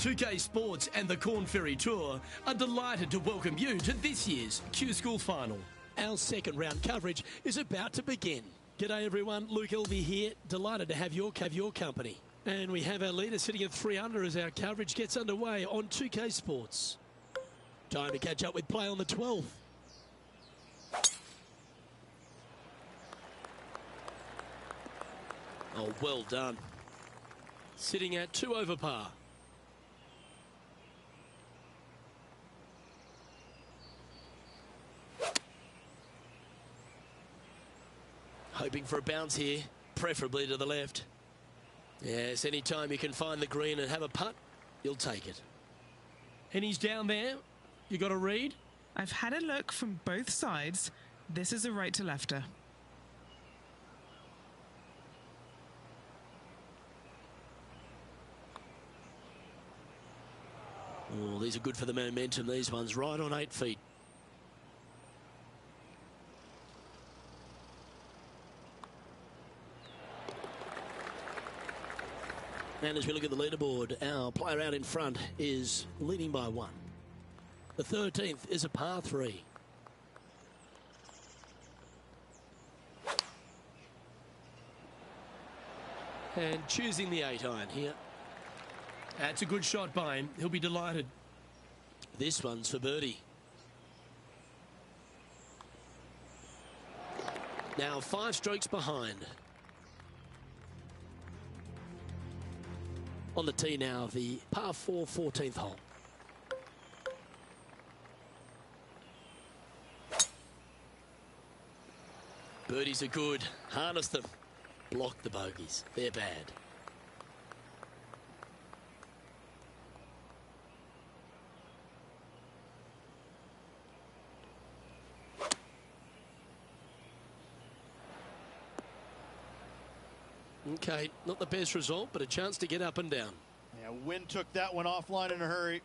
2K Sports and the Corn Ferry Tour are delighted to welcome you to this year's Q School Final. Our second round coverage is about to begin. G'day everyone, Luke Elvey here, delighted to have your company. And we have our leader sitting at 3 under as our coverage gets underway on 2K Sports. Time to catch up with play on the 12th. Oh, well done. Sitting at 2 over par. Hoping for a bounce here, preferably to the left. Yes, anytime you can find the green and have a putt, you'll take it. And he's down there. You got a read? I've had a look from both sides. This is a right to lefter. Oh, these are good for the momentum, these ones, right on 8 feet. And as we look at the leaderboard, our player out in front is leading by 1. The 13th is a par 3. And choosing the 8 iron here. That's a good shot by him. He'll be delighted. This one's for birdie. Now 5 strokes behind. On the tee now, the par 4 14th hole. Birdies are good. Harness them. Block the bogeys. They're bad. Okay, not the best result, but a chance to get up and down. Yeah, wind took that one offline in a hurry.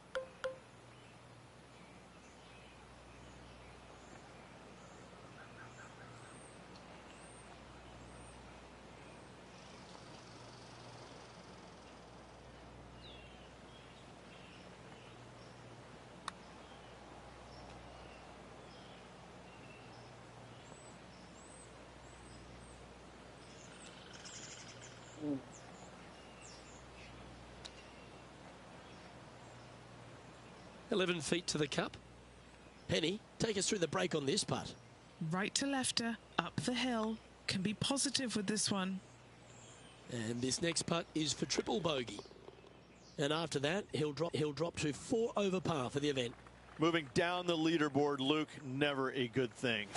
Ooh. $11 feet to the cup. Penny, take us through the break on this putt. Right to lefter, up the hill. Can be positive with this one. And this next putt is for triple bogey. And after that, he'll drop to 4 over par for the event. Moving down the leaderboard, Luke, never a good thing.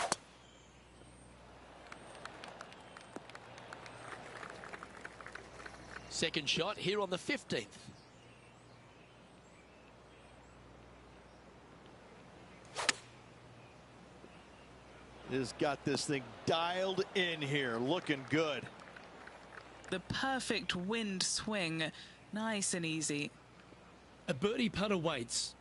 Second shot here on the 15th. Has got this thing dialed in here, looking good. The perfect wind swing, nice and easy. A birdie putt awaits.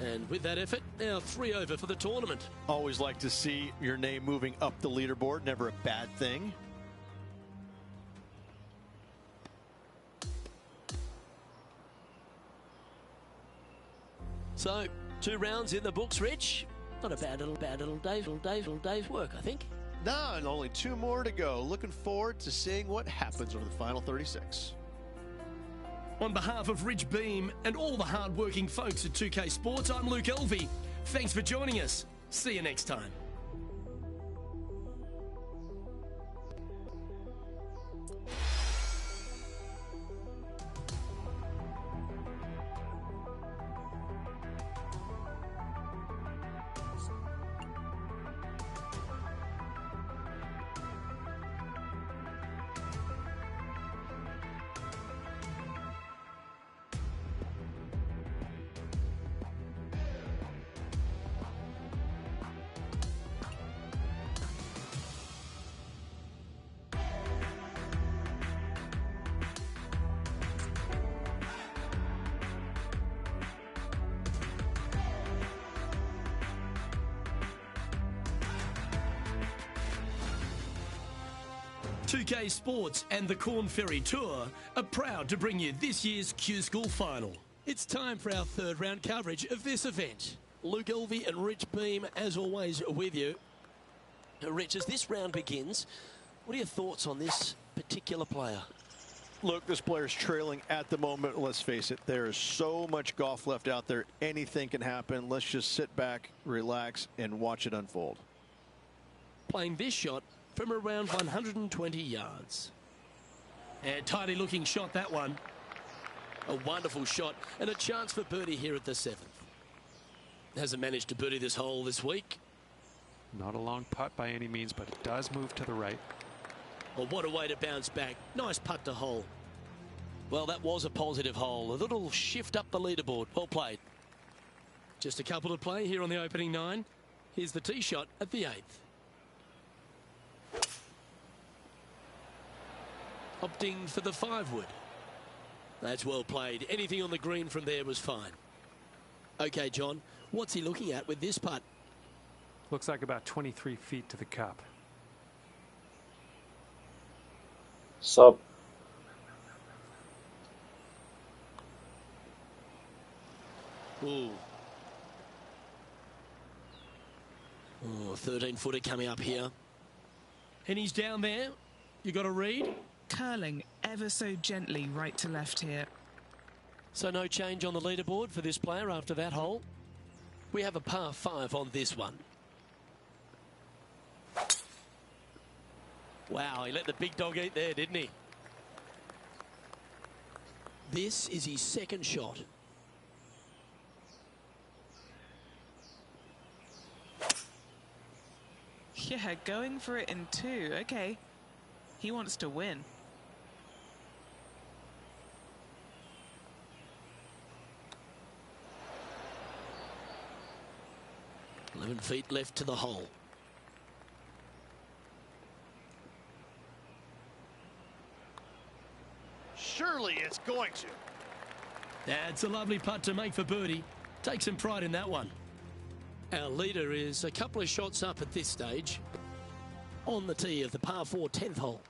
And with that effort, now 3 over for the tournament. Always like to see your name moving up the leaderboard, never a bad thing. So, 2 rounds in the books, Rich. Not a bad little day's work, I think. No, and only 2 more to go. Looking forward to seeing what happens over the final 36. On behalf of Rich Beam and all the hard-working folks at 2K Sports, I'm Luke Elvey. Thanks for joining us. See you next time. 2K Sports and the Corn Ferry Tour are proud to bring you this year's Q School Final. It's time for our third round coverage of this event. Luke Elvey and Rich Beam, as always, with you. Rich, as this round begins, what are your thoughts on this particular player? Look, this player's trailing at the moment. Let's face it, there is so much golf left out there. Anything can happen. Let's just sit back, relax, and watch it unfold. Playing this shot from around 120 yards. And tidy looking shot, that one. A wonderful shot and a chance for birdie here at the 7th. Hasn't managed to birdie this hole this week. Not a long putt by any means, but it does move to the right. Well, what a way to bounce back. Nice putt to hole. Well, that was a positive hole. A little shift up the leaderboard. Well played. Just a couple to play here on the opening 9. Here's the tee shot at the 8th. Opting for the 5-wood. That's well played. Anything on the green from there was fine. Okay, John, what's he looking at with this putt? Looks like about 23 feet to the cup. Sub. Ooh. Oh, 13-footer coming up here. And he's down there. You got a read? Curling ever so gently right to left here. So no change on the leaderboard for this player after that hole. We have a par 5 on this one. Wow, he let the big dog eat there, didn't he? This is his second shot. Yeah, going for it in 2. Okay. He wants to win. Eleven feet left to the hole. Surely it's going to. That's a lovely putt to make for birdie. Take some pride in that one. Our leader is a couple of shots up at this stage on the tee of the par 4 10th hole.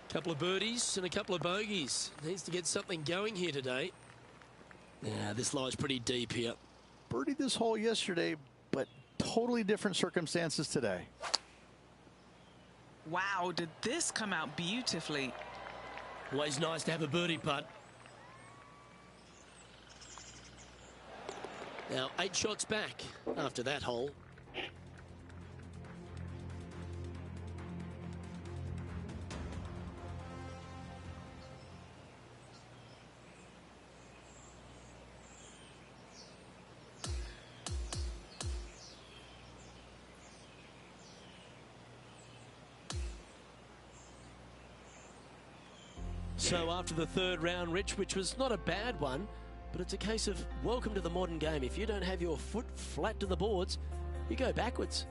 Couple of birdies and a couple of bogeys. Needs to get something going here today. Yeah, this lies pretty deep here. Birdied this hole yesterday, but totally different circumstances today. Wow, did this come out beautifully? Always nice to have a birdie putt. Now 8 shots back after that hole. So after the 3rd round, Rich, which was not a bad one, but it's a case of welcome to the modern game. If you don't have your foot flat to the boards, you go backwards.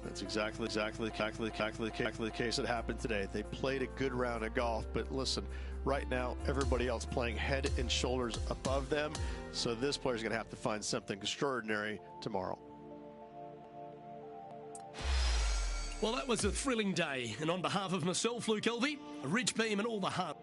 That's exactly the case that happened today. They played a good round of golf, but listen, right now everybody else playing head and shoulders above them. So this player's going to have to find something extraordinary tomorrow. Well, that was a thrilling day, and on behalf of myself, Luke Elvey, Rich Beam, and all the hub.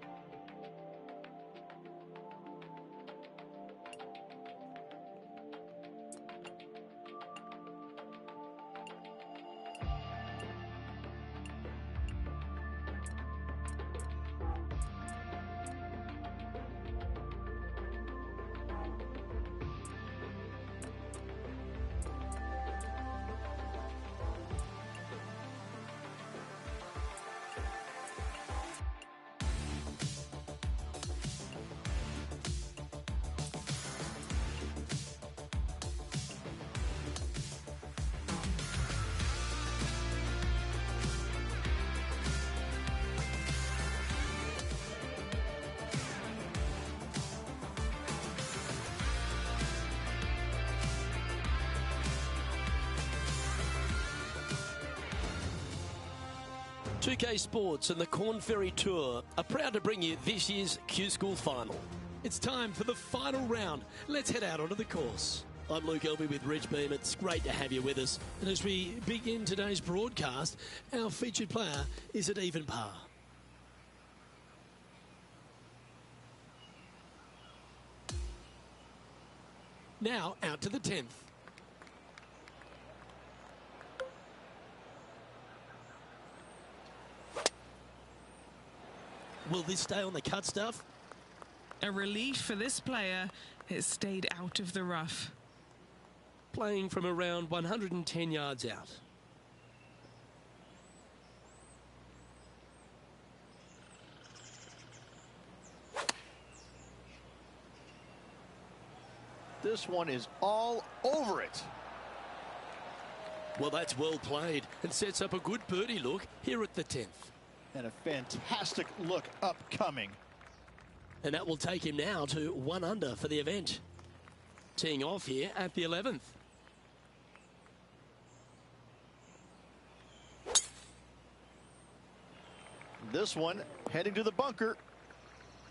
.2K Sports and the Corn Ferry Tour are proud to bring you this year's Q School Final. It's time for the final round. Let's head out onto the course. I'm Luke Elby with Rich Beam. It's great to have you with us. And as we begin today's broadcast, our featured player is at even par. Now out to the 10th. Will this stay on the cut stuff? A relief for this player. It stayed out of the rough. Playing from around 110 yards out. This one is all over it. Well, that's well played and sets up a good birdie look here at the 10th. And a fantastic look upcoming. And that will take him now to 1 under for the event. Teeing off here at the 11th. This one heading to the bunker.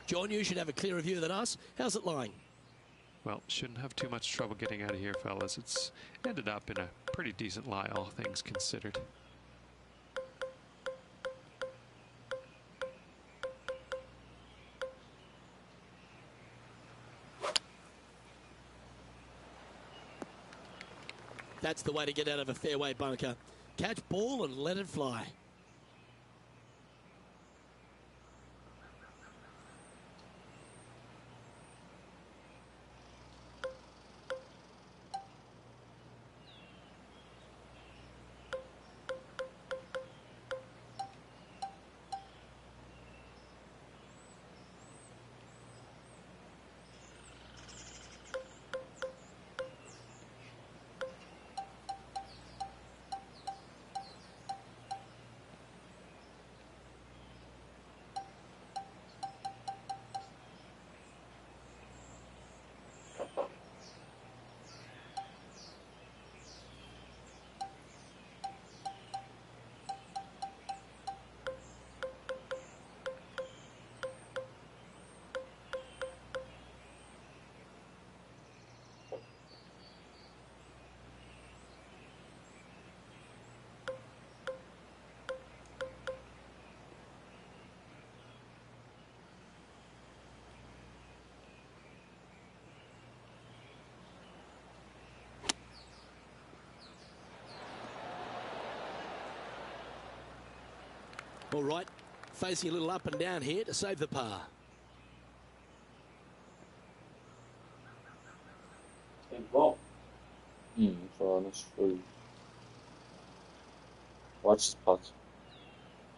John, you should have a clearer view than us. How's it lying? Well, shouldn't have too much trouble getting out of here, fellas. It's ended up in a pretty decent lie, all things considered. That's the way to get out of a fairway bunker. Catch ball and let it fly. All right, facing a little up and down here to save the par. That's free. Watch this putt.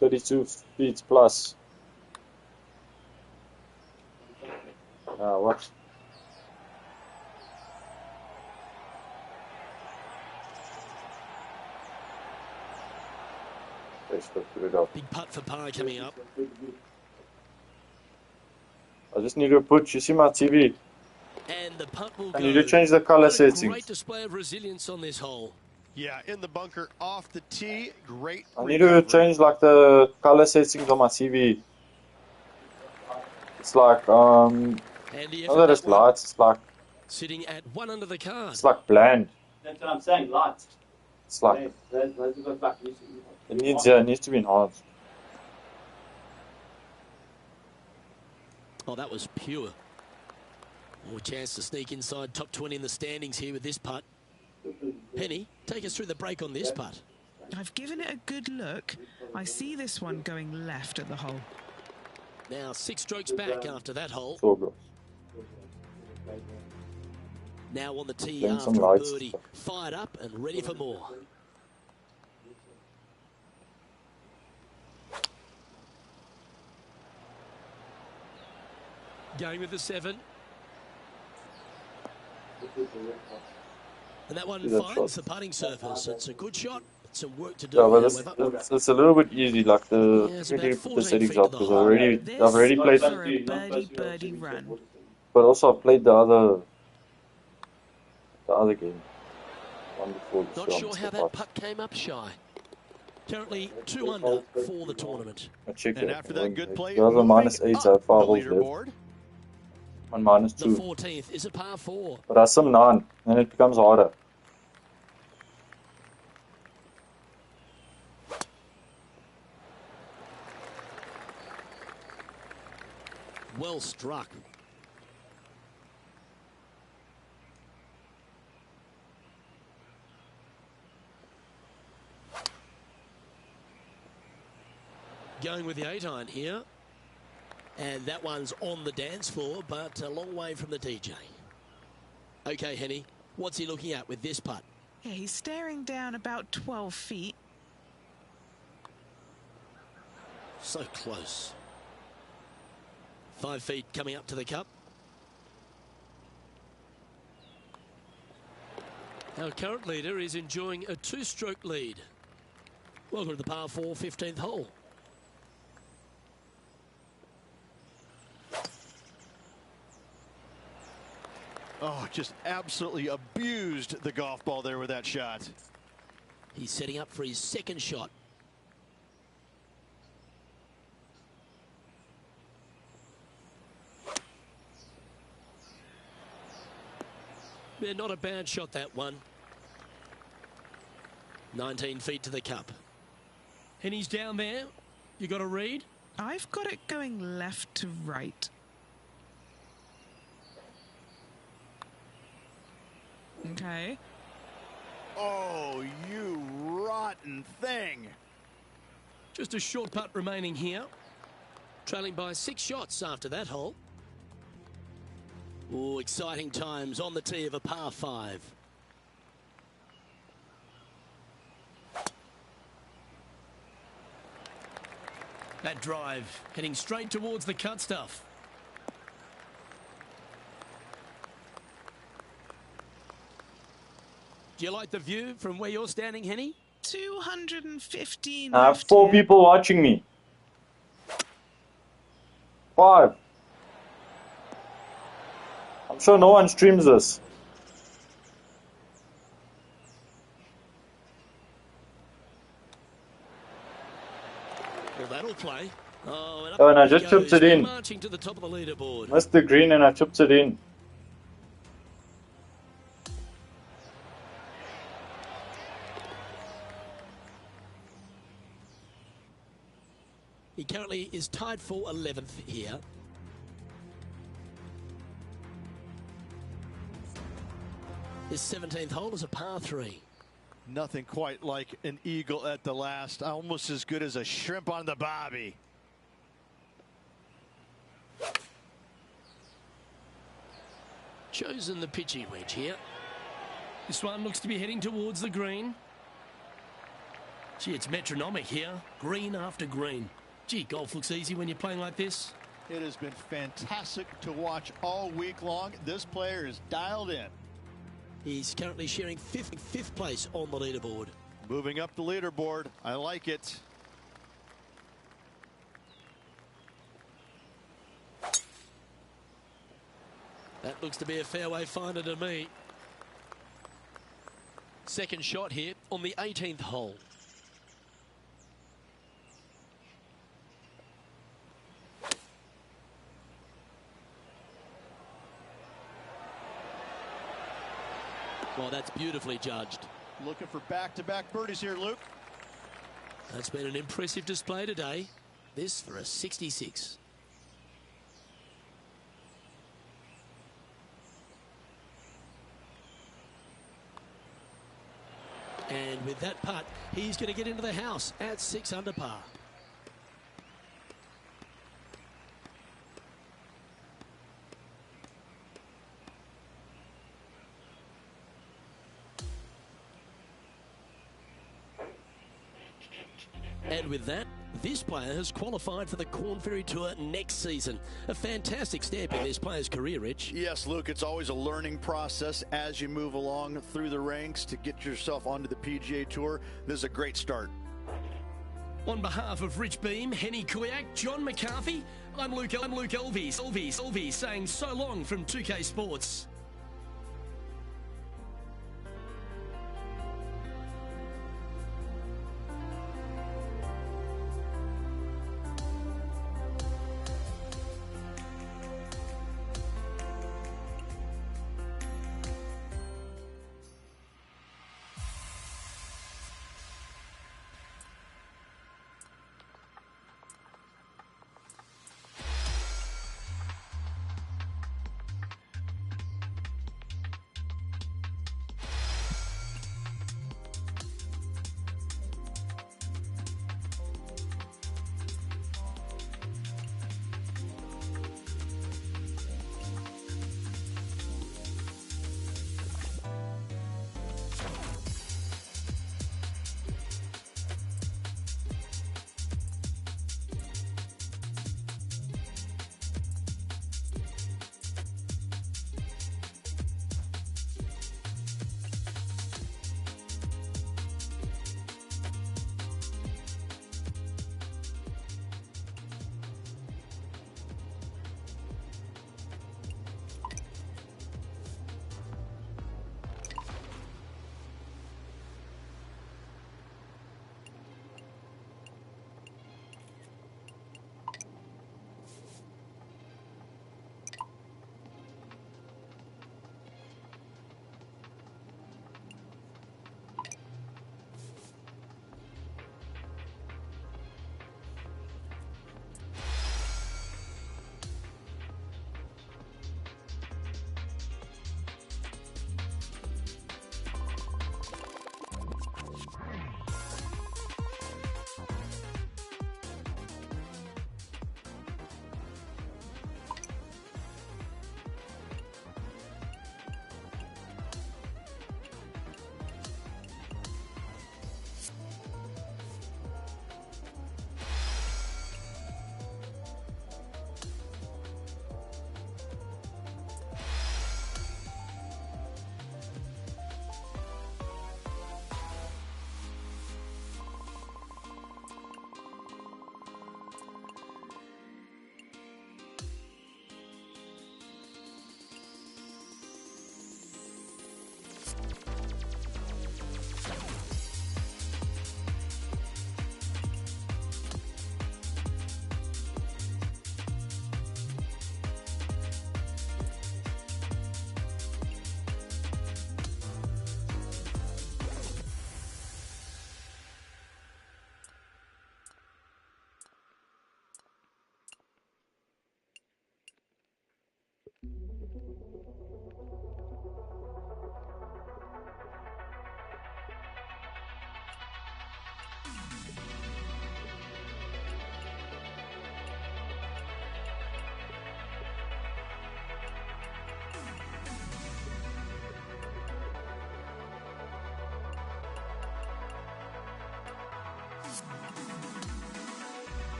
32 feet plus. Watch. Big putt for par coming up. I just need to put, you see my TV? And the putt will I go. need to change the color What a settings. Great display of resilience on this hole. Yeah, in the bunker, off the tee. Great. I need to change like the color settings on my TV. It's like, And the not that it's lights, it's like, sitting at 1 under the card. it's like bland. That's what I'm saying, lights. It's like, it needs to be enhanced. Oh, that was pure. Oh, a chance to sneak inside top 20 in the standings here with this putt. Penny, take us through the break on this putt. I've given it a good look. I see this one going left at the hole. Now 6 strokes back after that hole. So good. Now on the tee Playing after some a lights. birdie. Fired up and ready for more. Going with the 7. And that one See that finds shot? the putting surface. It's a good shot. Some work to do. Yeah, but however. it's a little bit easy, like the, Yeah, it's you about need to put the 14 settings feet to up the because hole. This I've already played, for a birdie run. but also I played the other game. One before this Not one, sure so how that putt came up shy. Currently 2 under for the tournament. I checked And it. after that good play, The other moving minus 8, I up have 5 the holes left. leaderboard. on minus The 2. 14th is a par 4. But I sim 9, and it becomes harder. Well struck. Going with the 8-iron here. And that one's on the dance floor, but a long way from the DJ. Okay, Henny, what's he looking at with this putt? Yeah, he's staring down about 12 feet. So close. 5 feet coming up to the cup. Our current leader is enjoying a 2-stroke lead. Welcome to the par 4 15th hole. Oh, just absolutely abused the golf ball there with that shot. He's setting up for his second shot. Yeah, not a bad shot, that one. 19 feet to the cup. And he's down there. You got a read? I've got it going left to right. Okay. Oh, you rotten thing. Just a short putt remaining here. Trailing by 6 shots after that hole. Oh, exciting times on the tee of a par 5. That drive heading straight towards the cut stuff. Do you like the view from where you're standing, Henny? 215 I have left 4 here. people watching me. 5. I'm sure no one streams this. Well, that'll play. Oh, and, up Oh, and I he just chipped goes, it in. marching to the top of the leaderboard. Missed the green and I chipped it in. He currently is tied for 11th here. His 17th hole is a par 3. Nothing quite like an eagle at the last. Almost as good as a shrimp on the bobby. Chosen the pitchy wedge here. This one looks to be heading towards the green. Gee, it's metronomic here. Green after green. Gee, golf looks easy when you're playing like this. It has been fantastic to watch all week long. This player is dialed in. He's currently sharing fifth place on the leaderboard. Moving up the leaderboard. I like it. That looks to be a fairway finder to me. Second shot here on the 18th hole. Well, that's beautifully judged. Looking for back-to-back birdies here, Luke. That's been an impressive display today. This for a 66. And with that putt, he's going to get into the house at 6 under par. And with that, this player has qualified for the Corn Ferry Tour next season. A fantastic step in this player's career, Rich. Yes, Luke, it's always a learning process as you move along through the ranks to get yourself onto the PGA Tour. This is a great start. On behalf of Rich Beam, Henny Kuyak, John McCarthy, I'm Luke Elvis saying so long from 2K Sports.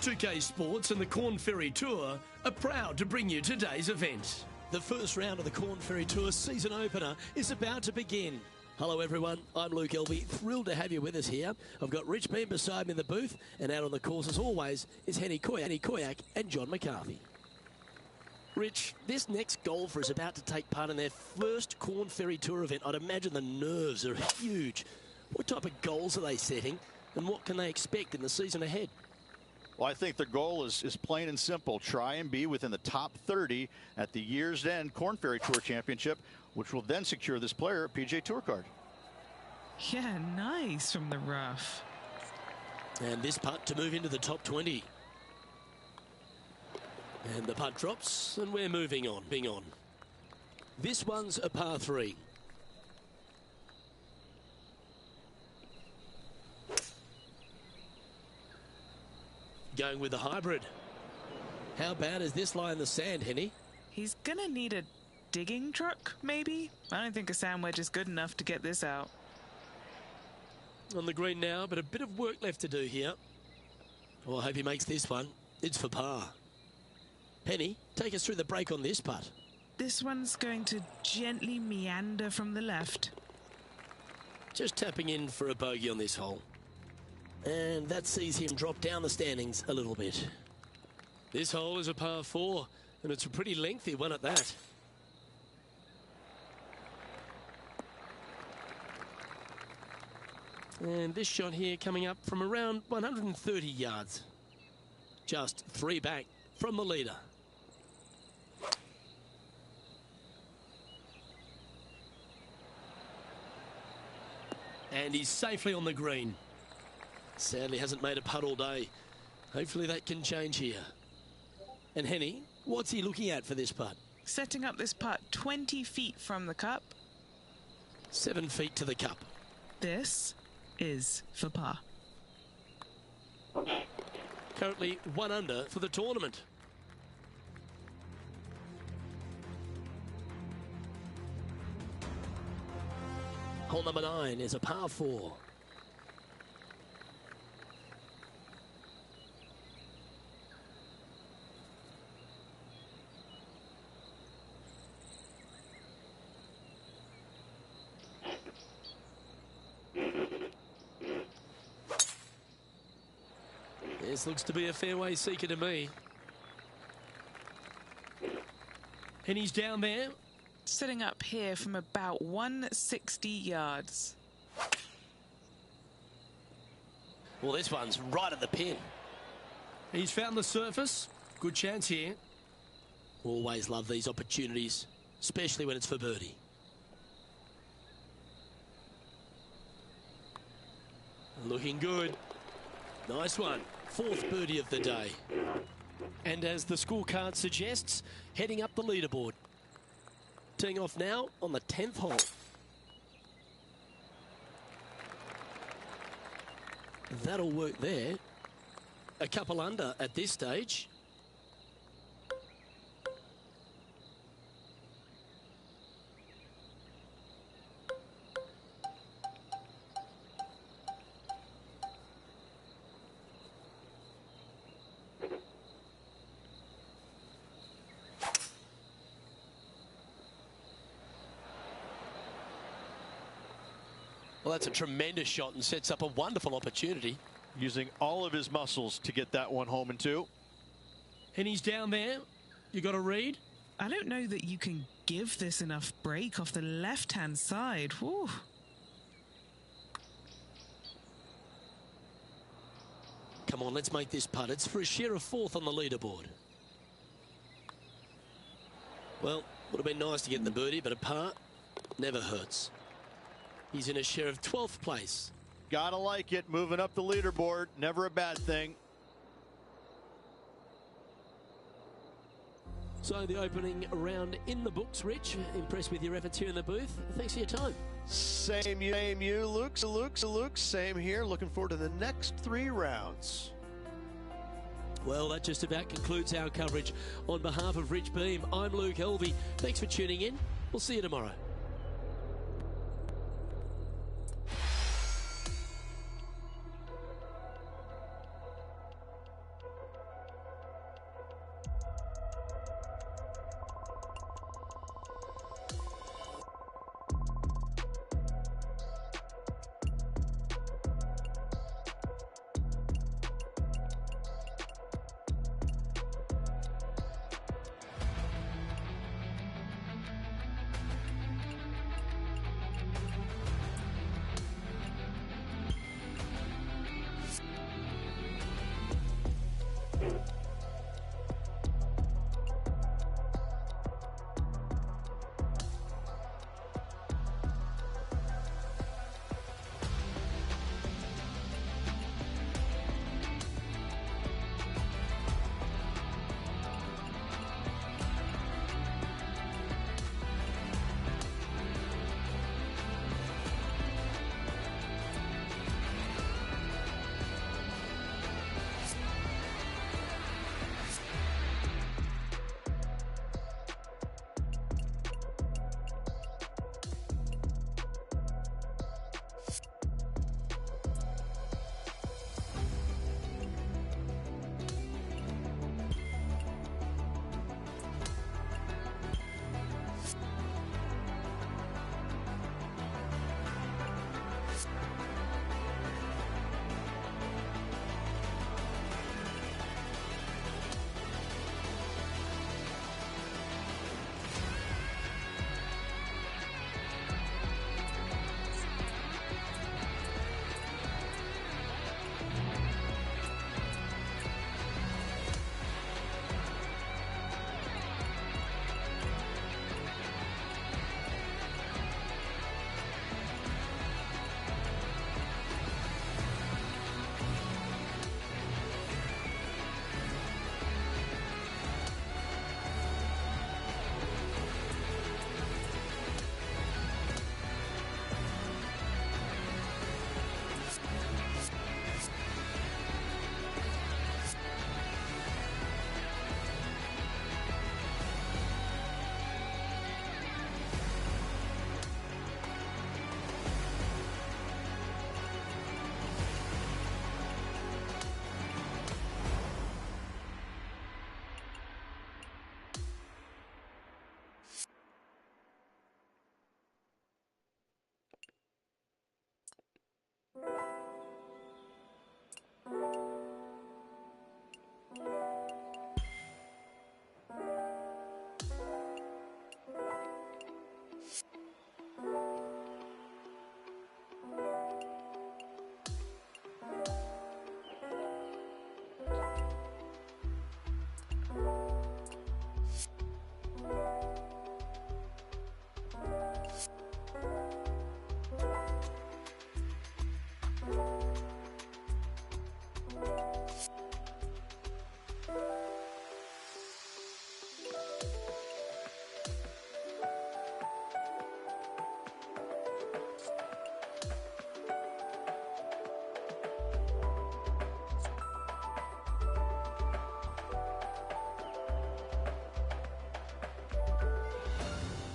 2K Sports and the Corn Ferry Tour are proud to bring you today's event. The first round of the Corn Ferry Tour season opener is about to begin. Hello everyone, I'm Luke Elvey, thrilled to have you with us here. I've got Rich Beam beside me in the booth, and out on the course as always is Henny Koyak and John McCarthy. Rich, this next golfer is about to take part in their first Corn Ferry Tour event. I'd imagine the nerves are huge. What type of goals are they setting, and what can they expect in the season ahead? Well, I think the goal is plain and simple. Try and be within the top 30 at the year's end Corn Ferry Tour Championship, which will then secure this player a PGA Tour card. Yeah, nice from the rough. And this putt to move into the top 20. And the putt drops, and we're moving on. This one's a par 3. Going with the hybrid. How bad is this lie in the sand, Henny? He's gonna need a digging truck, maybe? I don't think a sand wedge is good enough to get this out. On the green now, but a bit of work left to do here. Well, I hope he makes this one. It's for par. Penny, take us through the break on this putt. This one's going to gently meander from the left. Just tapping in for a bogey on this hole. And that sees him drop down the standings a little bit. This hole is a par 4, and it's a pretty lengthy one at that. And this shot here coming up from around 130 yards. Just 3 back from the leader. And he's safely on the green. Sadly hasn't made a putt all day. Hopefully that can change here. And Henny, what's he looking at for this putt? Setting up this putt 20 feet from the cup. 7 feet to the cup. This is for par. Currently 1 under for the tournament. Hole number 9 is a par 4. This looks to be a fairway seeker to me. And he's down there. Sitting up here from about 160 yards. Well, this one's right at the pin. He's found the surface. Good chance here. Always love these opportunities, especially when it's for birdie. Looking good. Nice one. 4th birdie of the day. And as the scorecard suggests, heading up the leaderboard. Teeing off now on the 10th hole. That'll work there. A couple under at this stage. Well, that's a tremendous shot and sets up a wonderful opportunity. Using all of his muscles to get that one home in 2. And he's down there. You got a read? I don't know that you can give this enough break off the left-hand side. Woo. Come on, let's make this putt. It's for a share of 4th on the leaderboard. Well, would have been nice to get the birdie, but a par never hurts. He's in a share of 12th place. Gotta like it. Moving up the leaderboard. Never a bad thing. So the opening round in the books, Rich. Impressed with your efforts here in the booth. Thanks for your time. Same you, Luke. Same here. Looking forward to the next 3 rounds. Well, that just about concludes our coverage. On behalf of Rich Beam, I'm Luke Elvey. Thanks for tuning in. We'll see you tomorrow.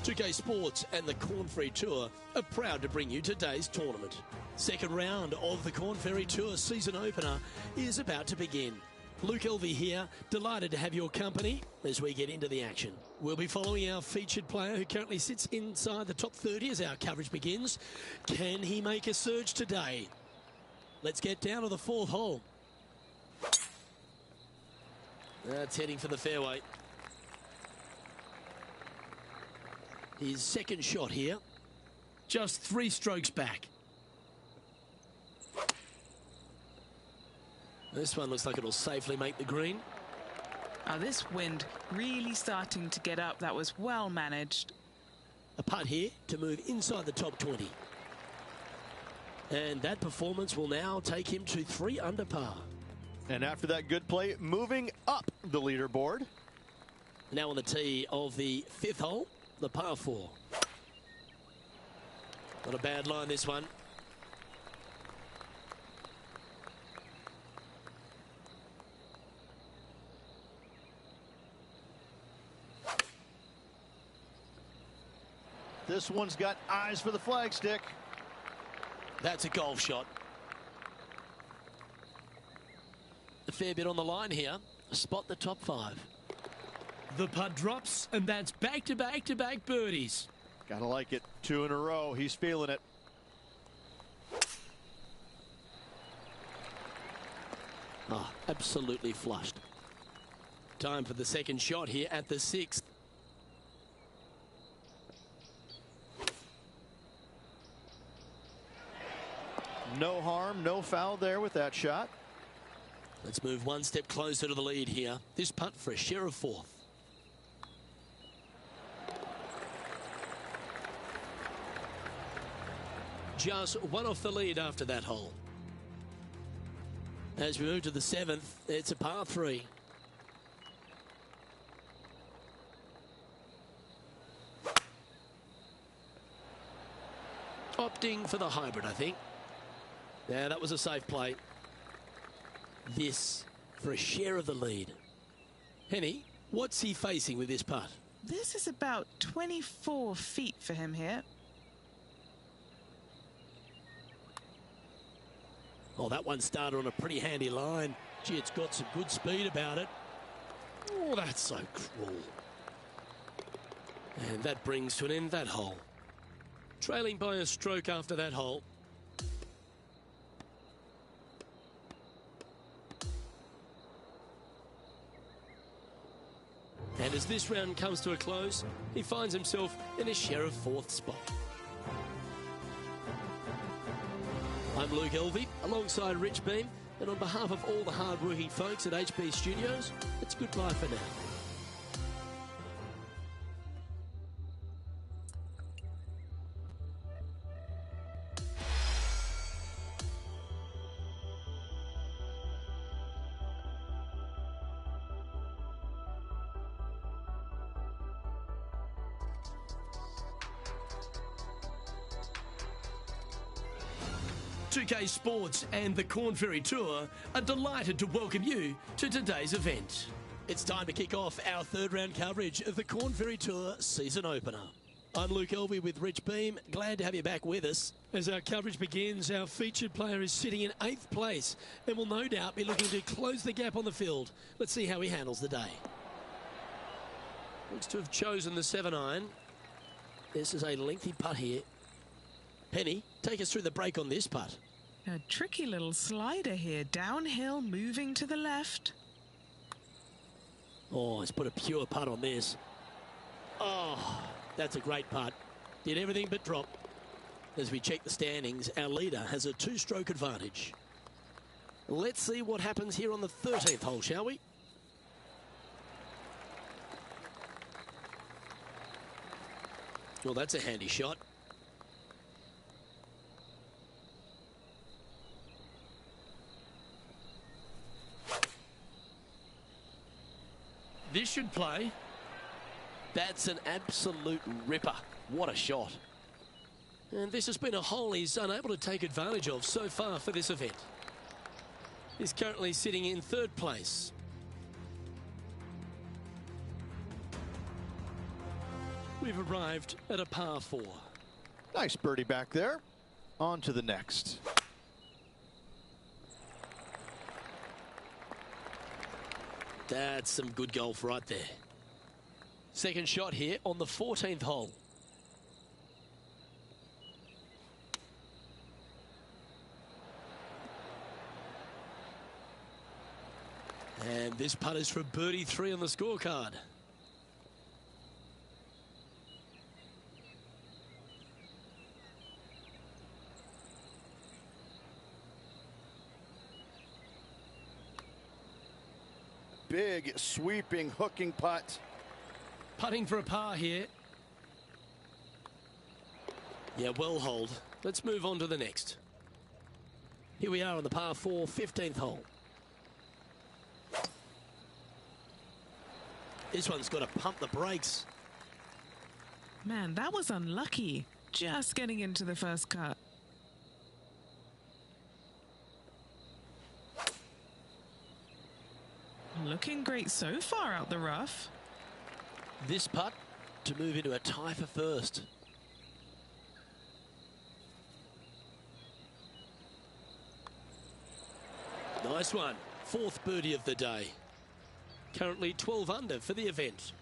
2K Sports and the Corn Ferry Tour are proud to bring you today's tournament. Second round of the Corn Ferry Tour season opener is about to begin. Luke Elvey here, delighted to have your company as we get into the action. We'll be following our featured player who currently sits inside the top 30 as our coverage begins. Can he make a surge today? Let's get down to the fourth hole. That's heading for the fairway. His second shot here, just 3 strokes back. This one looks like it'll safely make the green. Oh, this wind really starting to get up. That was well managed. A putt here to move inside the top 20. And that performance will now take him to 3 under par. And after that good play, moving up the leaderboard. Now on the tee of the 5th hole, the par 4. Not a bad line, this one. This one's got eyes for the flagstick. That's a golf shot. A fair bit on the line here. Spot the top 5. The putt drops, and that's back-to-back-to-back birdies. Gotta like it. 2 in a row. He's feeling it. Oh, absolutely flushed. Time for the second shot here at the 6th. No harm, no foul there with that shot. Let's move one step closer to the lead here. This putt for a share of 4th. Just 1 off the lead after that hole. As we move to the 7th, it's a par 3. Opting for the hybrid, I think. Yeah, that was a safe play. This for a share of the lead. Henny, what's he facing with this putt? This is about 24 feet for him here. Oh, that one started on a pretty handy line. Gee, it's got some good speed about it. Oh, that's so cruel. And that brings to an end that hole. Trailing by a stroke after that hole. And as this round comes to a close, he finds himself in a share of 4th spot. I'm Luke Elvey, alongside Rich Beam, and on behalf of all the hard-working folks at HB Studios, it's goodbye for now. Sports and the Corn Ferry Tour are delighted to welcome you to today's event. It's time to kick off our 3rd round coverage of the Corn Ferry Tour season opener. I'm Luke Elvey with Rich Beam. Glad to have you back with us. As our coverage begins, our featured player is sitting in 8th place and will no doubt be looking to close the gap on the field. Let's see how he handles the day. Looks to have chosen the 7-iron. This is a lengthy putt here. Penny, take us through the break on this putt. A tricky little slider here, downhill, moving to the left. Oh, he's put a pure putt on this. Oh, that's a great putt. Did everything but drop. As we check the standings, our leader has a 2-stroke advantage. Let's see what happens here on the 13th hole, shall we? Well, that's a handy shot. This should play. That's an absolute ripper. What a shot. And this has been a hole he's unable to take advantage of so far for this event. He's currently sitting in 3rd place. we've arrived at a par 4. Nice birdie back there. On to the next. That's some good golf right there. Second shot here on the 14th hole. And this putt is for birdie 3 on the scorecard. Big sweeping hooking putt. Putting for a par here. Yeah, well holed. Let's move on to the next. Here we are on the par 4, 15th hole. This one's got to pump the brakes. Man, that was unlucky. Just getting into the first cut. Looking great so far out the rough. This putt to move into a tie for first. Nice one. 4th birdie of the day. Currently 12 under for the event.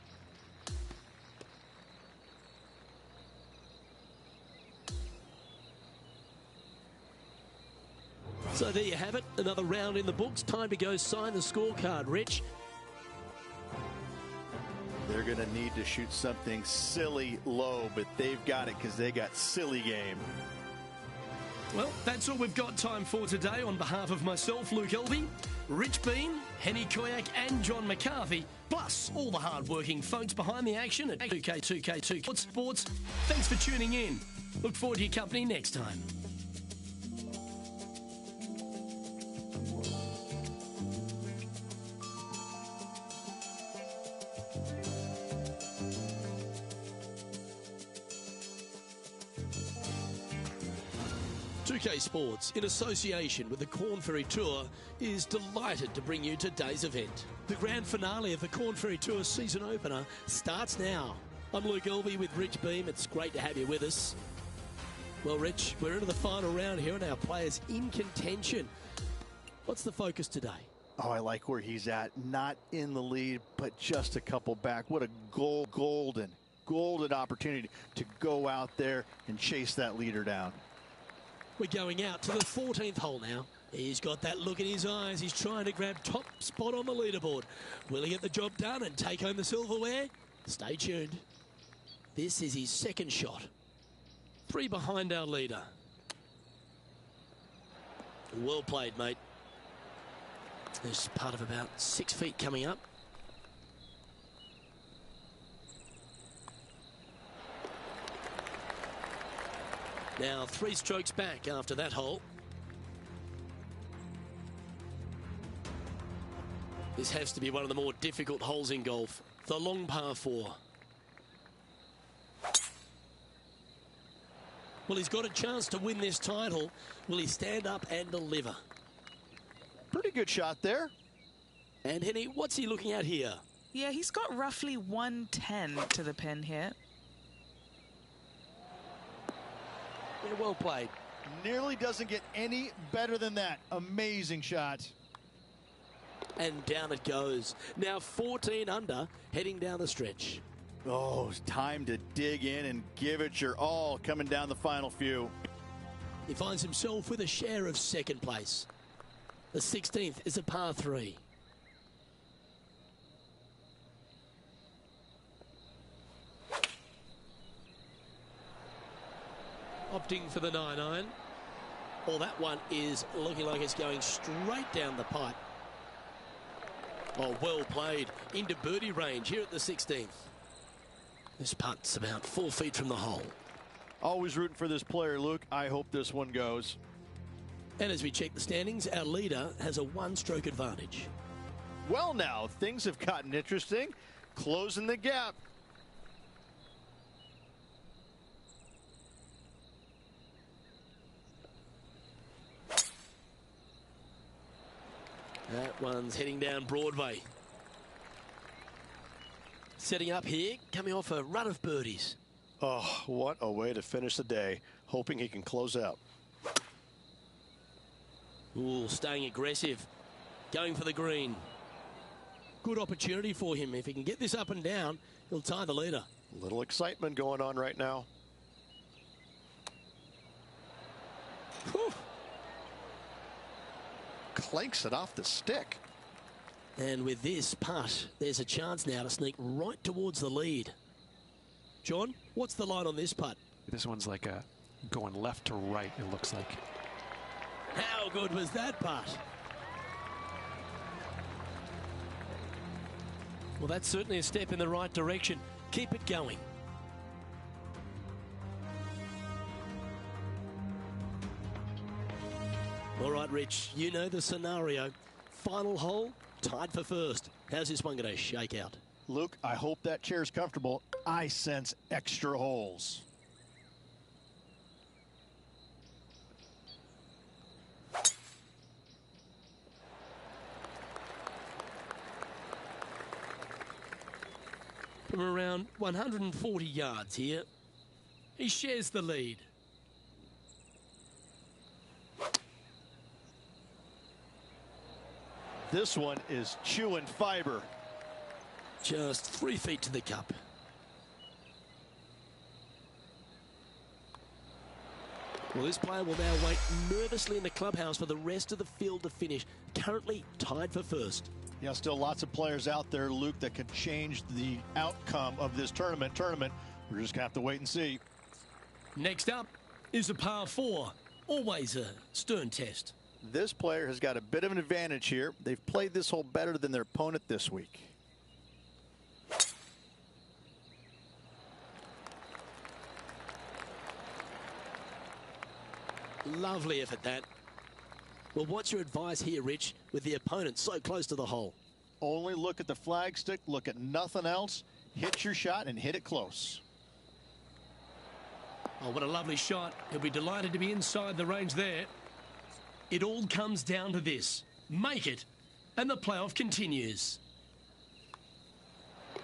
So there you have it. Another round in the books. Time to go sign the scorecard, Rich. They're going to need to shoot something silly low, but they've got it because they got silly game. Well, that's all we've got time for today. On behalf of myself, Luke Elvey, Rich Bean, Henny Koyak and John McCarthy, plus all the hard-working folks behind the action at 2K2K2 Sports, thanks for tuning in. Look forward to your company next time. Sports, in association with the Corn Ferry Tour, is delighted to bring you today's event. The grand finale of the Corn Ferry Tour season opener starts now. I'm Luke Elvey with Rich Beam. It's great to have you with us. Well, Rich, we're into the final round here and our players in contention. What's the focus today? Oh, I like where he's at. Not in the lead, but just a couple back. What a golden opportunity to go out there and chase that leader down. We're going out to the 14th hole now. He's got that look in his eyes. He's trying to grab top spot on the leaderboard. Will he get the job done and take home the silverware? Stay tuned. This is his second shot. 3 behind our leader. Well played, mate. There's part of about 6 feet coming up. Now 3 strokes back after that hole. This has to be one of the more difficult holes in golf. The long par 4. Well, he's got a chance to win this title. Will he stand up and deliver? Pretty good shot there. And Henny, what's he looking at here? Yeah, he's got roughly 110 to the pin here. Yeah, well played. Nearly doesn't get any better than that. Amazing shot. And down it goes. Now 14 under, heading down the stretch. Oh, it's time to dig in and give it your all coming down the final few. He finds himself with a share of second place. The 16th is a par 3. Opting for the 9-iron. Well, that one is looking like it's going straight down the pipe. Oh, well played. Into birdie range here at the 16th. This putt's about 4 feet from the hole. Always rooting for this player, Luke. I hope this one goes. And as we check the standings, our leader has a 1-stroke advantage. Well, now, things have gotten interesting. Closing the gap. That one's heading down Broadway. setting up here, coming off a run of birdies. Oh, what a way to finish the day. Hoping he can close out. Ooh, staying aggressive. Going for the green. Good opportunity for him. If he can get this up and down, he'll tie the leader. A little excitement going on right now. Whew. Clanks it off the stick. And with this putt, there's a chance now to sneak right towards the lead. John, what's the line on this putt? This one's like a going left to right, it looks like. How good was that putt? Well, that's certainly a step in the right direction. Keep it going. All right, Rich, you know the scenario. Final hole, tied for first. How's this one going to shake out? Luke, I hope that chair's comfortable. I sense extra holes. From around 140 yards here, he shares the lead. This one is chewing fiber. Just 3 feet to the cup. Well, this player will now wait nervously in the clubhouse for the rest of the field to finish. Currently tied for first. Yeah, still lots of players out there, Luke, that could change the outcome of this tournament. We're just going to have to wait and see. Next up is a par 4. Always a stern test. This player has got a bit of an advantage here. They've played this hole better than their opponent this week. Lovely effort, that. Well, what's your advice here, Rich, with the opponent so close to the hole? Only look at the flagstick, look at nothing else. Hit your shot and hit it close. Oh, what a lovely shot. He'll be delighted to be inside the range there. It all comes down to this. Make it, and the playoff continues.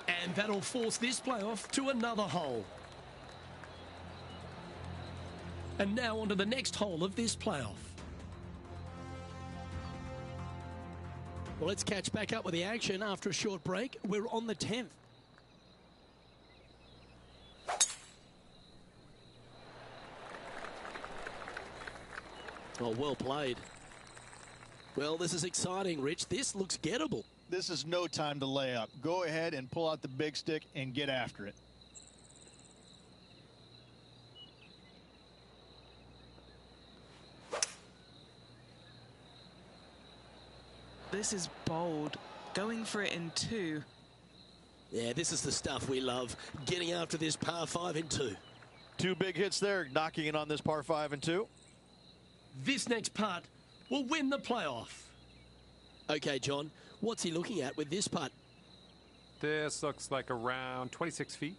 And that'll force this playoff to another hole. And now on to the next hole of this playoff. Well, let's catch back up with the action after a short break. We're on the 10th. Oh, well played. Well, this is exciting, Rich. This looks gettable. This is no time to lay up. Go ahead and pull out the big stick and get after it. This is bold. Going for it in 2. Yeah, this is the stuff we love. Getting after this par 5 in 2. 2 big hits there, knocking it on this par 5 and 2. This next putt will win the playoff. Okay, John, what's he looking at with this putt? This looks like around 26 feet.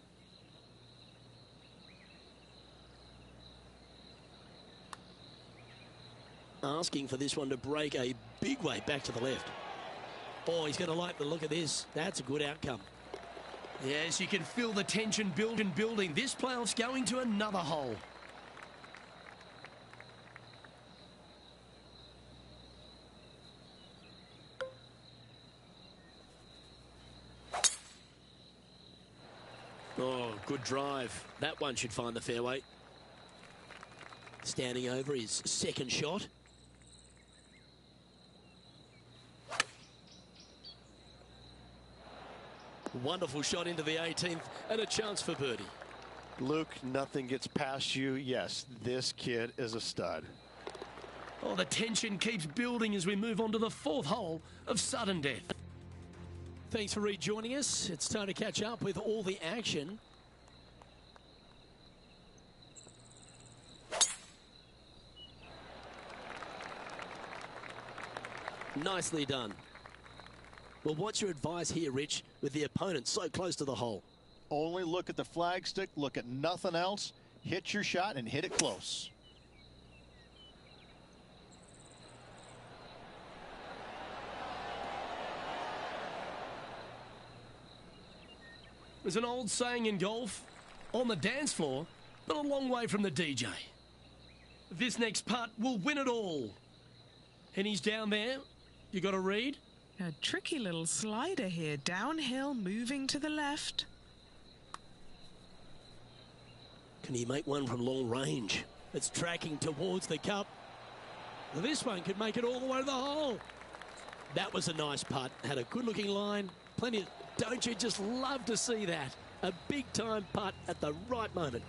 Asking for this one to break a big way back to the left. Oh, he's going to like the look of this. That's a good outcome. Yes, you can feel the tension building. This playoff's going to another hole. Oh, good drive. That one should find the fairway. Standing over his second shot. Wonderful shot into the 18th and a chance for birdie. Luke, nothing gets past you. Yes, this kid is a stud. Oh, the tension keeps building as we move on to the 4th hole of sudden death. Thanks for rejoining us. It's time to catch up with all the action. Nicely done. Well, what's your advice here, Rich, with the opponent so close to the hole? Only look at the flagstick, look at nothing else. Hit your shot and hit it close. There's an old saying in golf, on the dance floor, but a long way from the DJ. This next putt will win it all. And he's down there. You got to read? A tricky little slider here, downhill, moving to the left. Can he make one from long range? It's tracking towards the cup. This one could make it all the way to the hole. That was a nice putt. Had a good-looking line. Plenty of... Don't you just love to see that? A big-time putt at the right moment.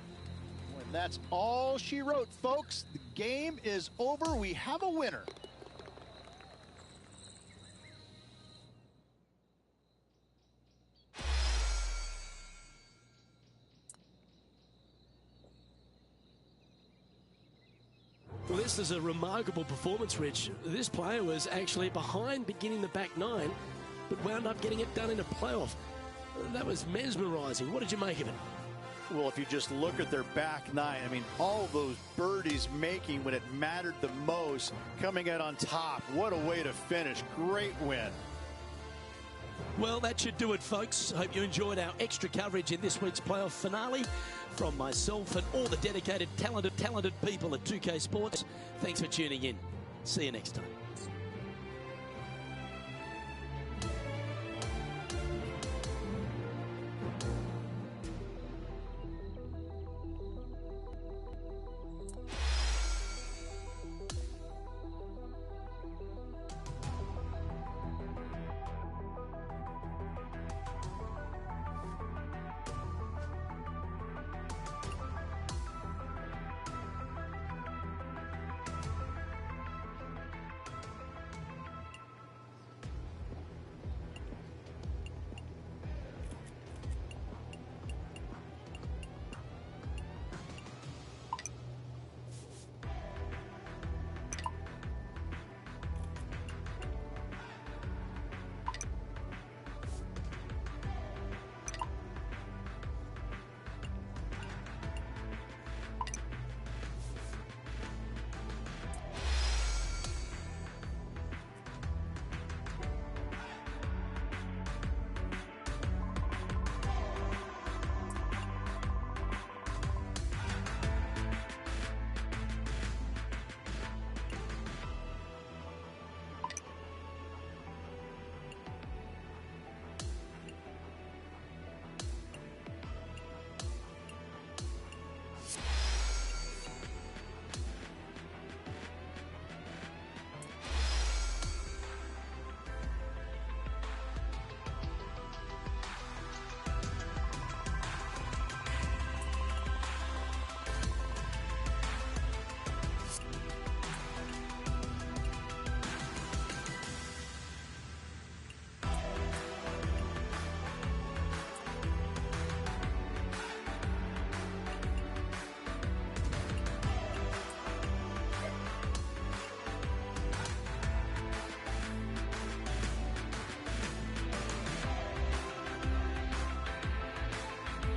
And that's all she wrote, folks. The game is over. We have a winner. Well, this is a remarkable performance, Rich. This player was actually behind beginning the back nine, but wound up getting it done in a playoff. That was mesmerising. What did you make of it? Well, if you just look at their back nine, I mean, all those birdies making when it mattered the most, coming out on top. What a way to finish. Great win. Well, that should do it, folks. Hope you enjoyed our extra coverage in this week's playoff finale. From myself and all the dedicated, talented people at 2K Sports, thanks for tuning in. See you next time.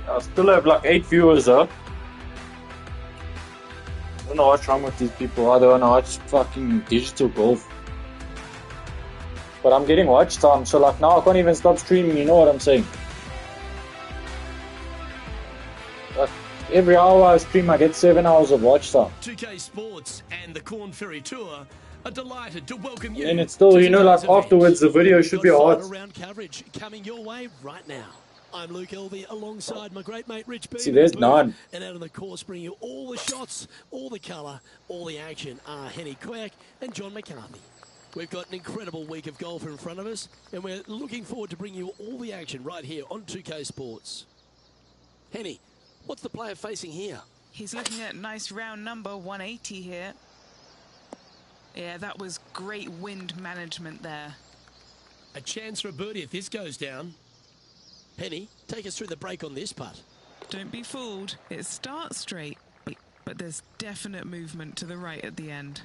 I still have like 8 viewers though. I don't know what's wrong with these people. I don't know, watch fucking digital golf. But I'm getting watch time, so like now I can't even stop streaming, you know what I'm saying? Like every hour I stream I get 7 hours of watch time. 2K Sports and the Corn Ferry Tour are delighted to welcome you. And it's still, you know, like afterwards the video should be hard. Round coverage coming your way right now. I'm Luke Elvey alongside my great mate Rich B. See, there's none. And out on the course bringing you all the shots, all the colour, all the action are Henny Quirk and John McCarthy. We've got an incredible week of golf in front of us, and we're looking forward to bringing you all the action right here on 2K Sports. Henny, what's the player facing here? He's looking at nice round number 180 here. Yeah, that was great wind management there. A chance for a birdie if this goes down. Penny, take us through the break on this putt. Don't be fooled. It starts straight, but there's definite movement to the right at the end.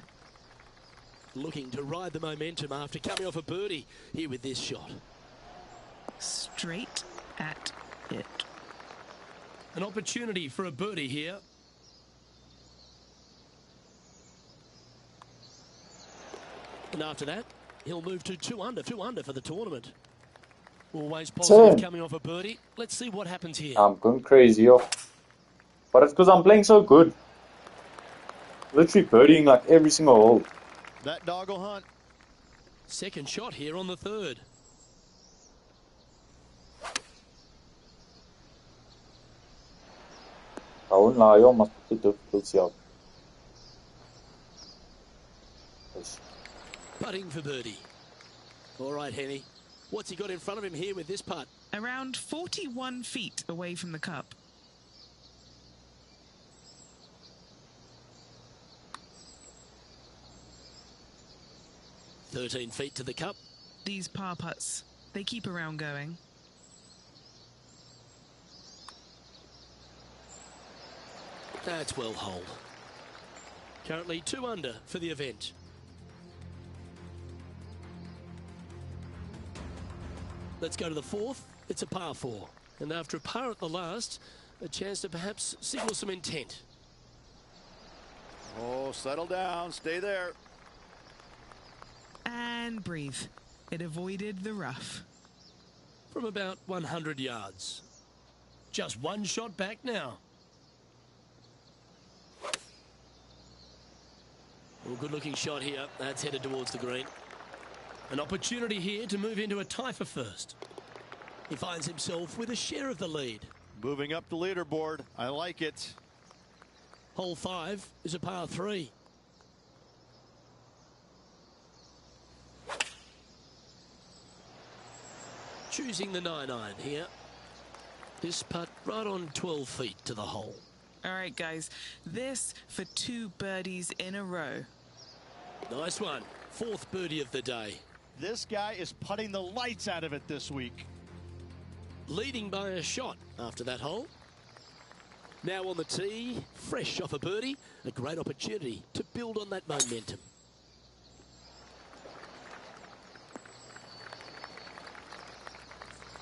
Looking to ride the momentum after coming off a birdie here with this shot. Straight at it. An opportunity for a birdie here. And after that, he'll move to 2 under for the tournament. Always positive Turn. coming off a birdie. Let's see what happens here. I'm going crazy, yo. But it's because I'm playing so good. Literally birdieing like every single hole. That dog will hunt. Second shot here on the third. I won't lie, yo, must put the difficulty up. Yes. Putting for birdie. All right, Henny. What's he got in front of him here with this putt? Around 41 feet away from the cup. "13 feet to the cup." These par putts, they keep a round going. That's well holed. Currently 2 under for the event. Let's go to the fourth. It's a par 4. And after a par at the last, a chance to perhaps signal some intent. Oh, settle down. Stay there. And breathe. It avoided the rough. From about 100 yards. Just one shot back now. Well, good looking shot here. That's headed towards the green. An opportunity here to move into a tie for first. He finds himself with a share of the lead. Moving up the leaderboard. I like it. Hole 5 is a par 3. Choosing the 9-iron here. This putt right on 12 feet to the hole. All right, guys, this for 2 birdies in a row. Nice one. 4th birdie of the day. This guy is putting the lights out of it this week. Leading by a shot after that hole. Now on the tee, fresh off a birdie, a great opportunity to build on that momentum.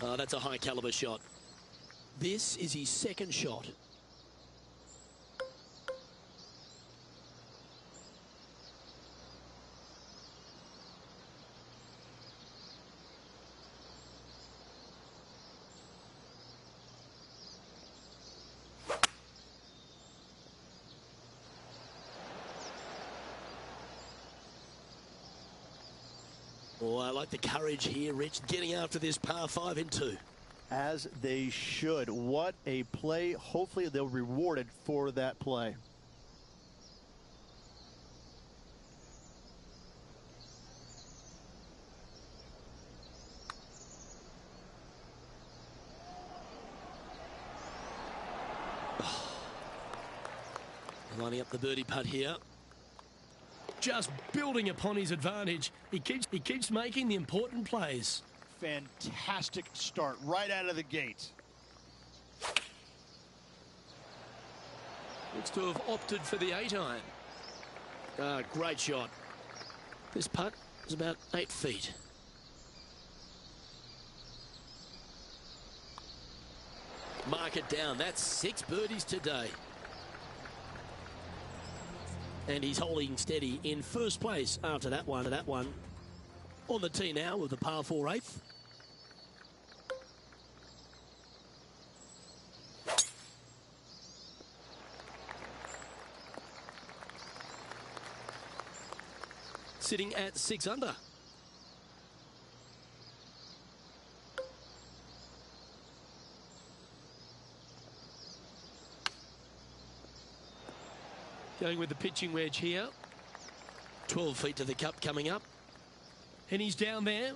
Oh, that's a high caliber shot. This is his second shot. Oh, I like the courage here, Rich, getting after this par 5 in 2. As they should. What a play. Hopefully they'll be rewarded for that play. Lining up the birdie putt here. Just building upon his advantage. He keeps making the important plays. Fantastic start right out of the gate. Looks to have opted for the 8-iron. Great shot. This putt is about 8 feet. Mark it down. That's 6 birdies today. And he's holding steady in first place after that one. On the tee now with the par 4 8th. Sitting at 6 under. Going with the pitching wedge here. 12 feet to the cup coming up. And he's down there.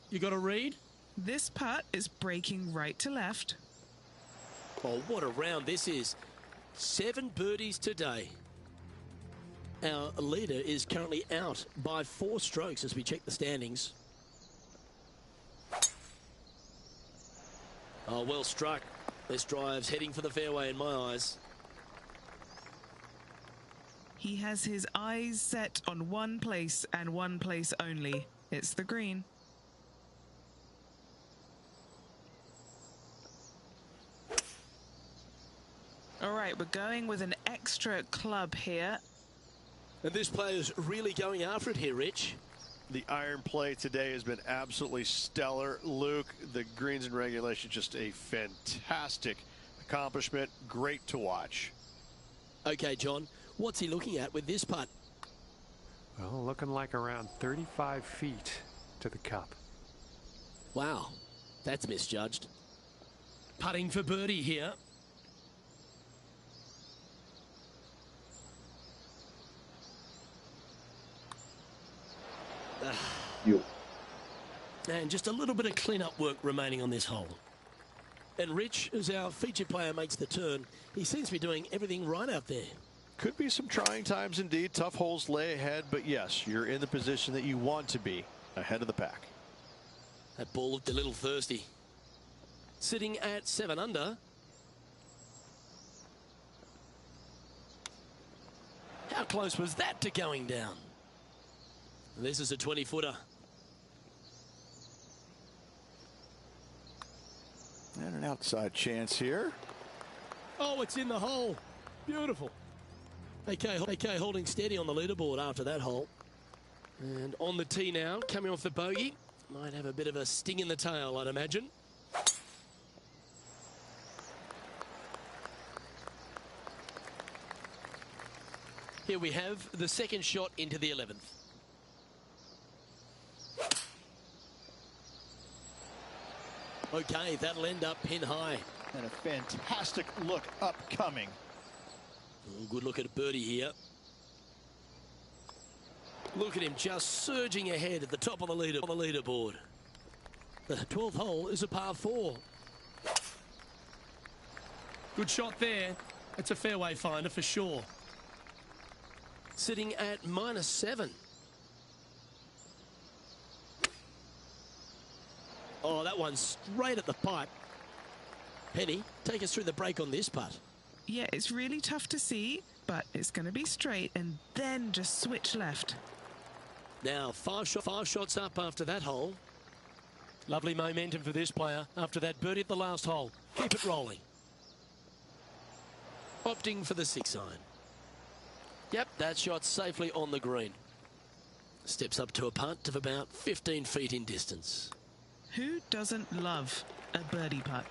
You got to read. This putt is breaking right to left. Oh, what a round this is. 7 birdies today. Our leader is currently out by 4 strokes as we check the standings. Oh, well struck. This drive's heading for the fairway in my eyes. He has his eyes set on one place and one place only. It's the green. All right, we're going with an extra club here. And this player's really going after it here, Rich. The iron play today has been absolutely stellar. Luke, the greens and regulation, just a fantastic accomplishment. Great to watch. Okay, John, what's he looking at with this putt? Well, looking like around 35 feet to the cup. Wow, that's misjudged. Putting for birdie here. You. And just a little bit of clean-up work remaining on this hole. And Rich, as our featured player makes the turn, he seems to be doing everything right out there. Could be some trying times indeed. Tough holes lay ahead, but yes, you're in the position that you want to be, ahead of the pack. That ball looked a little thirsty. Sitting at 7 under. How close was that to going down? This is a 20-footer. And an outside chance here. Oh, it's in the hole. Beautiful. AK holding steady on the leaderboard after that hole. And on the tee now, coming off the bogey. Might have a bit of a sting in the tail, I'd imagine. Here we have the second shot into the 11th. Okay, that'll end up pin high. And a fantastic look upcoming. Good look at a birdie here. Look at him just surging ahead at the top of the leaderboard. The 12th hole is a par 4. Good shot there. It's a fairway finder for sure. Sitting at -7. Oh, that one's straight at the pipe. Penny, take us through the break on this putt. Yeah, it's really tough to see, but it's going to be straight and then just switch left. Now, five shots up after that hole. Lovely momentum for this player after that birdie at the last hole. Keep it rolling. Opting for the 6 iron. Yep, that shot's safely on the green. Steps up to a putt of about 15 feet in distance. Who doesn't love a birdie putt?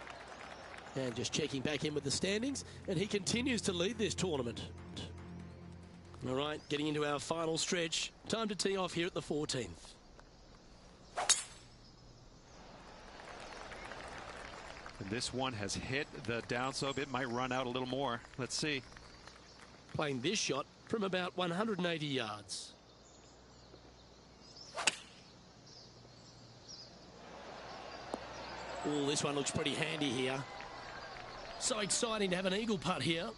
And just checking back in with the standings, and he continues to lead this tournament. All right, getting into our final stretch. Time to tee off here at the 14th. And this one has hit the downslope. It might run out a little more. Let's see. Playing this shot from about 180 yards. Oh, this one looks pretty handy here. So exciting to have an eagle putt here.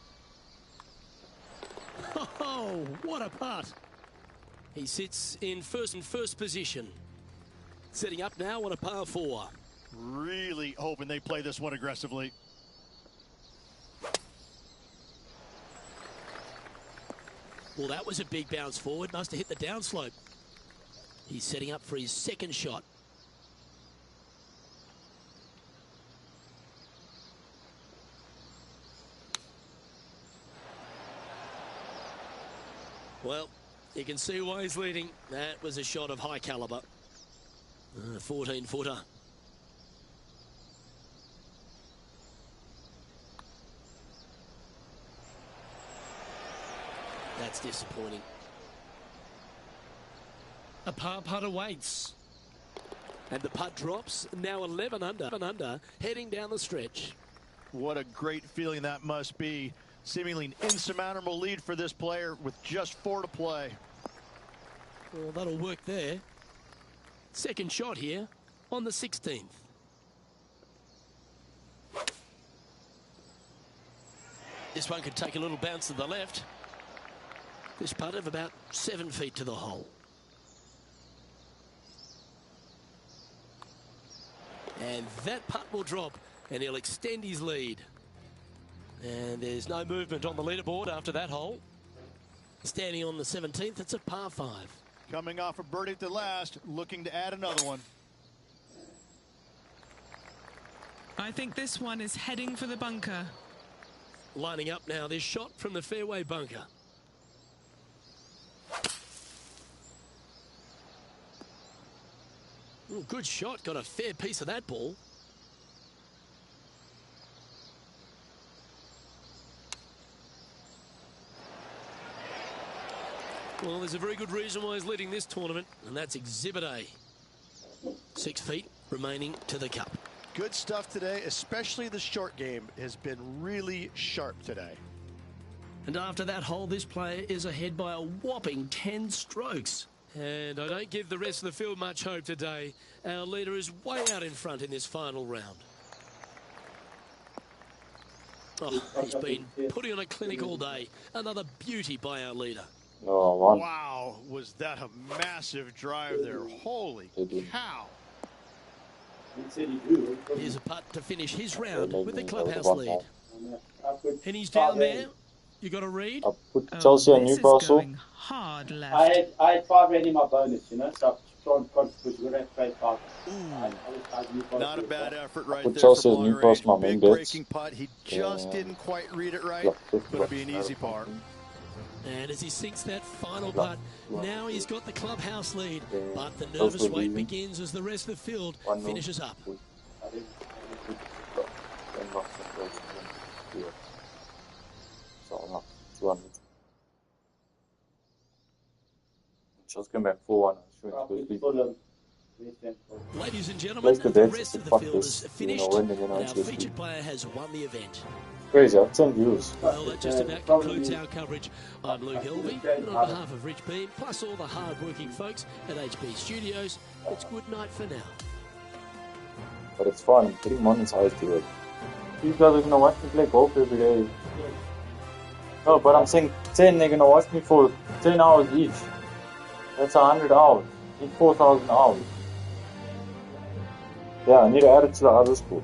Oh, what a putt. He sits in first position. Setting up now on a par 4. Really hoping they play this one aggressively. Well, that was a big bounce forward. Must have hit the downslope. He's setting up for his second shot. Well, you can see why he's leading. That was a shot of high caliber. 14-footer. That's disappointing. A par putt awaits. And the putt drops, now 11 under, heading down the stretch. What a great feeling that must be. Seemingly an insurmountable lead for this player with just 4 to play. Well, that'll work there. Second shot here on the 16th. This one could take a little bounce to the left. This putt of about 7 feet to the hole. And that putt will drop, and he'll extend his lead. And there's no movement on the leaderboard after that hole. Standing on the 17th, it's a par 5. Coming off a birdie at the last, looking to add another one. I think this one is heading for the bunker. Lining up now, this shot from the fairway bunker. Ooh, good shot. Got a fair piece of that ball. Well, there's a very good reason why he's leading this tournament, and that's Exhibit A. 6 feet remaining to the cup. Good stuff today, especially the short game has been really sharp today. And after that hole, this player is ahead by a whopping 10 strokes. And I don't give the rest of the field much hope today. Our leader is way out in front in this final round. Oh, he's been putting on a clinic all day. Another beauty by our leader. Oh, man. Wow, was that a massive drive there? Holy cow. Here's a putt to finish his round with the clubhouse lead. And he's down there. You got a read? I put Chelsea and Newcastle. Hard left. I had 5 rand in my bonus, you know, so I'm trying to put good at trade 5. Not a bad effort right Put there. Chelsea From and Newcastle, my main big bets. breaking putt. He just didn't quite read it right. Could be an easy par. And as he sinks that final putt, now he's got the clubhouse lead. But the nervous wait begins as the rest of the field finishes up. Just come back 4-1. Ladies and gentlemen, the rest of the field is finished, and our featured player has won the event. Crazy, I have 10 views. Well, that just about concludes our coverage. I'm Luke Elvey, and on behalf of Rich Beam, plus all the hard-working folks at HB Studios, it's good night for now. But it's fun, I'm getting monetized here. You guys are gonna watch me play golf every day. No, but I'm saying 10, they're gonna watch me for 10 hours each. That's 100 hours. I need 4,000 hours. Yeah, I need to add it to the other school.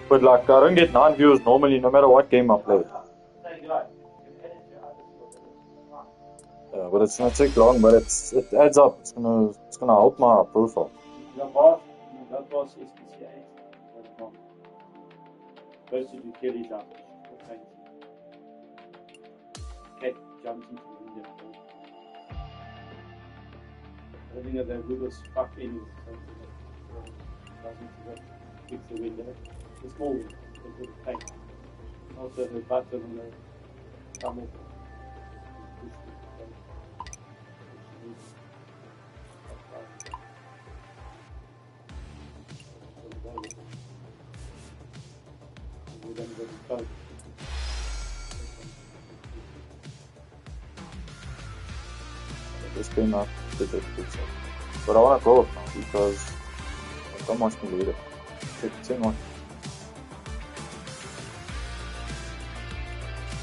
But like, I don't get 9 views normally, no matter what game I play. Yeah, but it's gonna take long, but it adds up. It's gonna help my profile. Supposed to do Kelly jump. Cat jumps into the window. I think that we was fucked in with something that fix the window. The small window, the tank. Also the button on the tunnel. This game I did it pizza. But I wanna go now because don't watch me later. It's in one.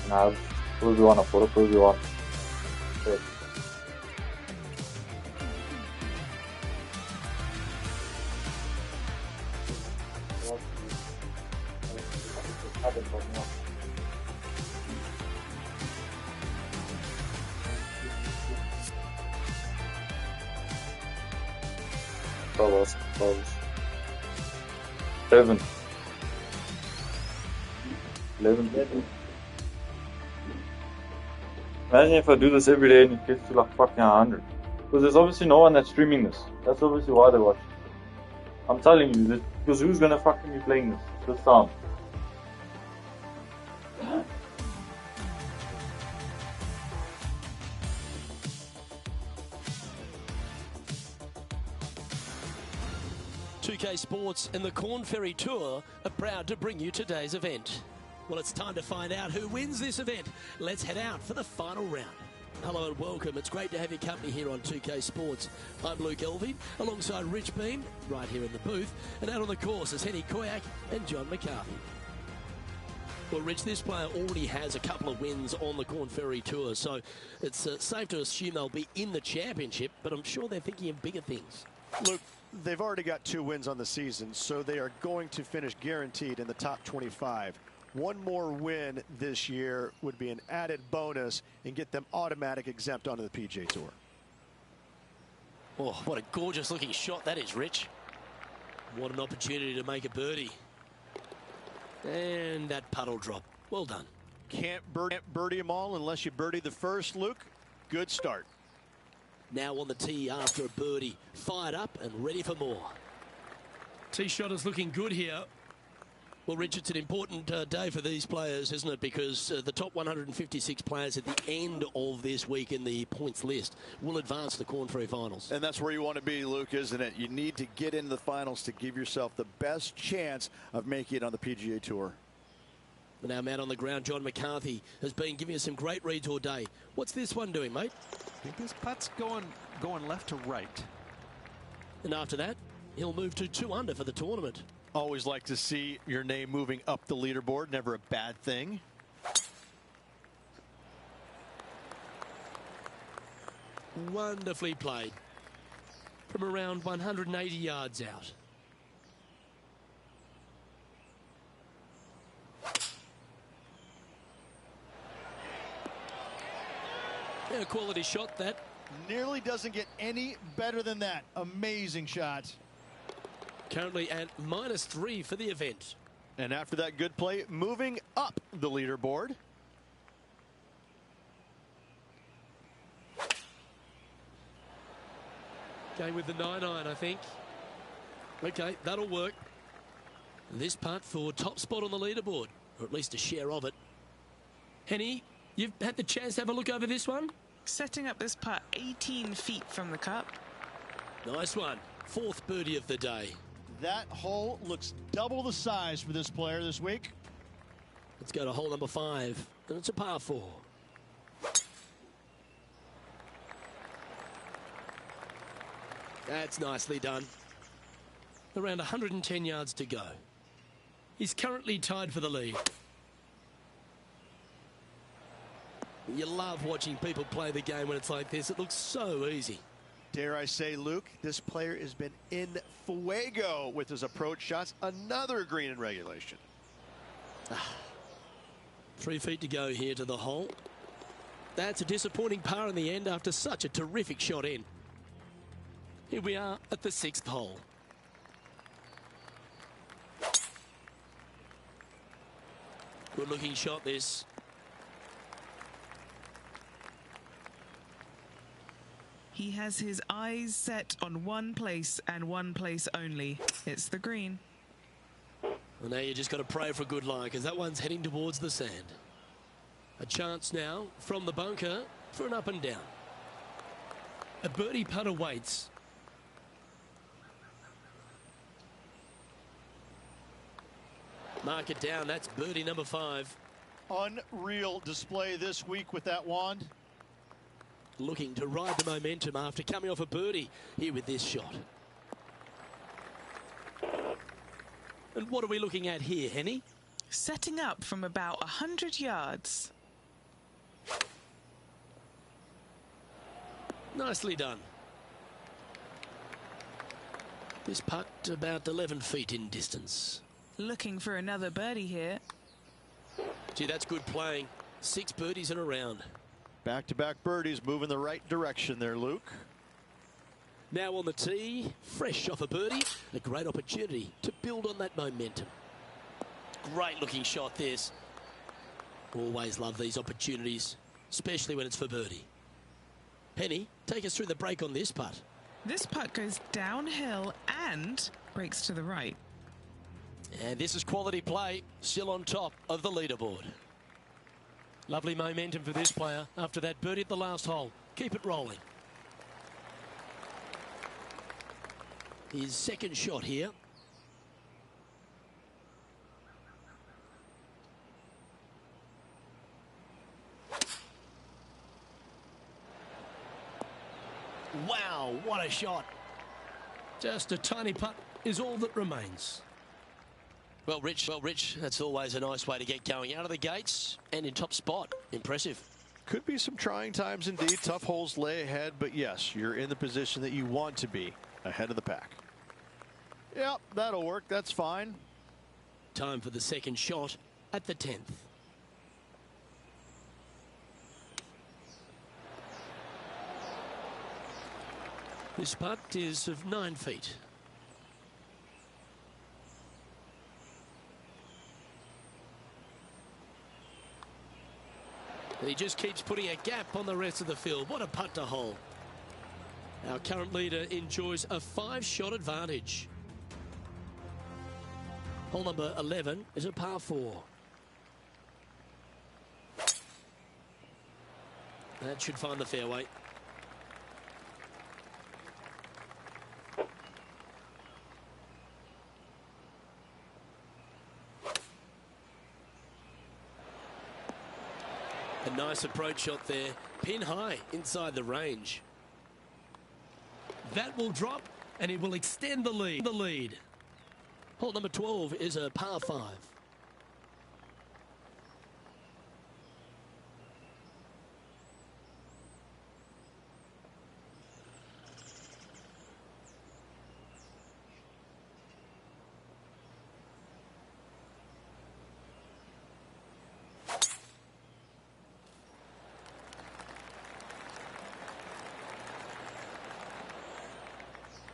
And I have probably one, a photo, probably one. Okay. Close. 11. 11. Imagine if I do this every day and it gets to like fucking 100. Because there's obviously no one that's streaming this. That's obviously why they watch it. I'm telling you, because who's gonna fucking be playing this time? PGA Sports and the Corn Ferry Tour are proud to bring you today's event. Well, it's time to find out who wins this event. Let's head out for the final round. Hello and welcome. It's great to have your company here on 2K Sports. I'm Luke Elvey, alongside Rich Beam, right here in the booth, and out on the course is Henny Koyak and John McCarthy. Well, Rich, this player already has a couple of wins on the Corn Ferry Tour, so it's safe to assume they'll be in the championship, but I'm sure they're thinking of bigger things. Look, they've already got 2 wins on the season, so they are going to finish guaranteed in the top 25. One more win this year would be an added bonus and get them automatic exempt onto the PGA Tour. Oh, what a gorgeous looking shot that is, Rich. What an opportunity to make a birdie. And that puddle drop. Well done. Can't birdie them all unless you birdie the first, Luke. Good start. Now on the tee after a birdie. Fired up and ready for more. Tee shot is looking good here. Well, Rich, it's an important day for these players, isn't it? Because the top 156 players at the end of this week in the points list will advance the Corn Ferry Finals. And that's where you want to be, Luke, isn't it? You need to get into the finals to give yourself the best chance of making it on the PGA Tour. And our man on the ground, John McCarthy, has been giving us some great reads all day. What's this one doing, mate? I think this putt's going left to right. And after that, he'll move to 2 under for the tournament. Always like to see your name moving up the leaderboard. Never a bad thing. Wonderfully played. From around 180 yards out. Yeah, a quality shot that. Nearly doesn't get any better than that. Amazing shot. Currently at -3 for the event. And after that good play, moving up the leaderboard. Going with the 9-iron, I think. Okay, that'll work. This putt for top spot on the leaderboard, or at least a share of it. Henny, you've had the chance to have a look over this one? Setting up this putt 18 feet from the cup. Nice one. 4th birdie of the day. That hole looks double the size for this player this week. Let's go to hole number 5, and it's a par 4. That's nicely done. Around 110 yards to go. He's currently tied for the lead. You love watching people play the game when it's like this. It looks so easy. Dare I say, Luke, this player has been in fuego with his approach shots. Another green in regulation. 3 feet to go here to the hole. That's a disappointing par in the end after such a terrific shot in. Here we are at the 6th hole. Good looking shot this. He has his eyes set on one place and one place only. It's the green. Well, now you just got to pray for good luck, because that one's heading towards the sand. A chance now from the bunker for an up and down. A birdie putt awaits. Mark it down. That's birdie number 5. Unreal display this week with that wand. Looking to ride the momentum after coming off a birdie here with this shot. And what are we looking at here, Henny? Setting up from about 100 yards. Nicely done. This putt about 11 feet in distance. Looking for another birdie here. Gee, that's good playing. 6 birdies in a round. Back-to-back birdies, moving the right direction there, Luke. Now on the tee, fresh off a birdie, a great opportunity to build on that momentum. Great looking shot this. Always love these opportunities, especially when it's for birdie. Penny, take us through the break on this putt. This putt goes downhill and breaks to the right. And this is quality play, still on top of the leaderboard. Lovely momentum for this player after that birdie at the last hole. Keep it rolling. His 2nd shot here. Wow, what a shot. Just a tiny putt is all that remains. Well, Rich, that's always a nice way to get going out of the gates and in top spot. Impressive. Could be some trying times indeed. Tough holes lay ahead, but yes, you're in the position that you want to be, ahead of the pack. Yep, that'll work. That's fine. Time for the 2nd shot at the 10th. This putt is of 9 feet. He just keeps putting a gap on the rest of the field. What a putt to hole. Our current leader enjoys a 5-shot advantage. Hole number 11 is a par 4. That should find the fairway. A nice approach shot there, pin high inside the range. That will drop and it will extend the lead. Hole number 12 is a par 5.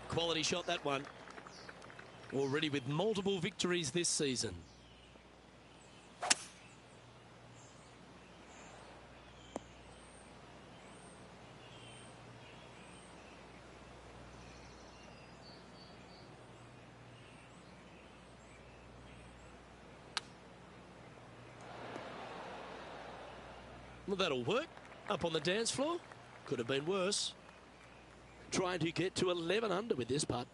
Quality shot, that one. Already with multiple victories this season. Well, that'll work. Up on the dance floor. Could have been worse. Trying to get to 11 under with this putt.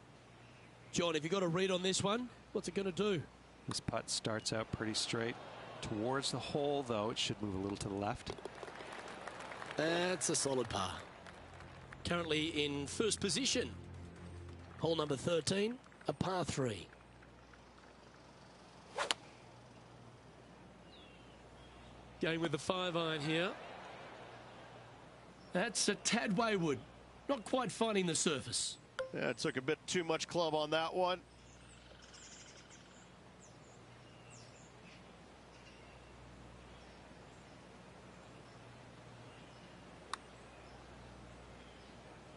John, have you got a read on this one? What's it going to do? This putt starts out pretty straight towards the hole, though. It should move a little to the left. That's a solid par. Currently in first position. Hole number 13, a par 3. Going with the 5-iron here. That's a tad wayward. Not quite finding the surface. Yeah, it took a bit too much club on that one.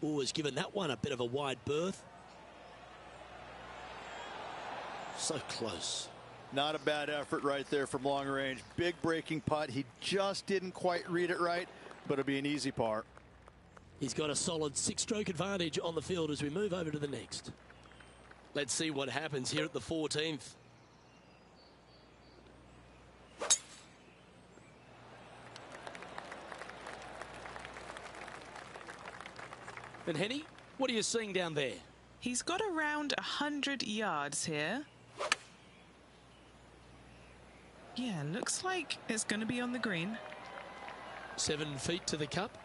Oh, has given that one a bit of a wide berth. So close. Not a bad effort right there from long range. Big breaking putt. He just didn't quite read it right, but it'll be an easy par. He's got a solid 6-stroke advantage on the field as we move over to the next. Let's see what happens here at the 14th. And Henny, what are you seeing down there? He's got around 100 yards here. Yeah, looks like it's going to be on the green. 7 feet to the cup.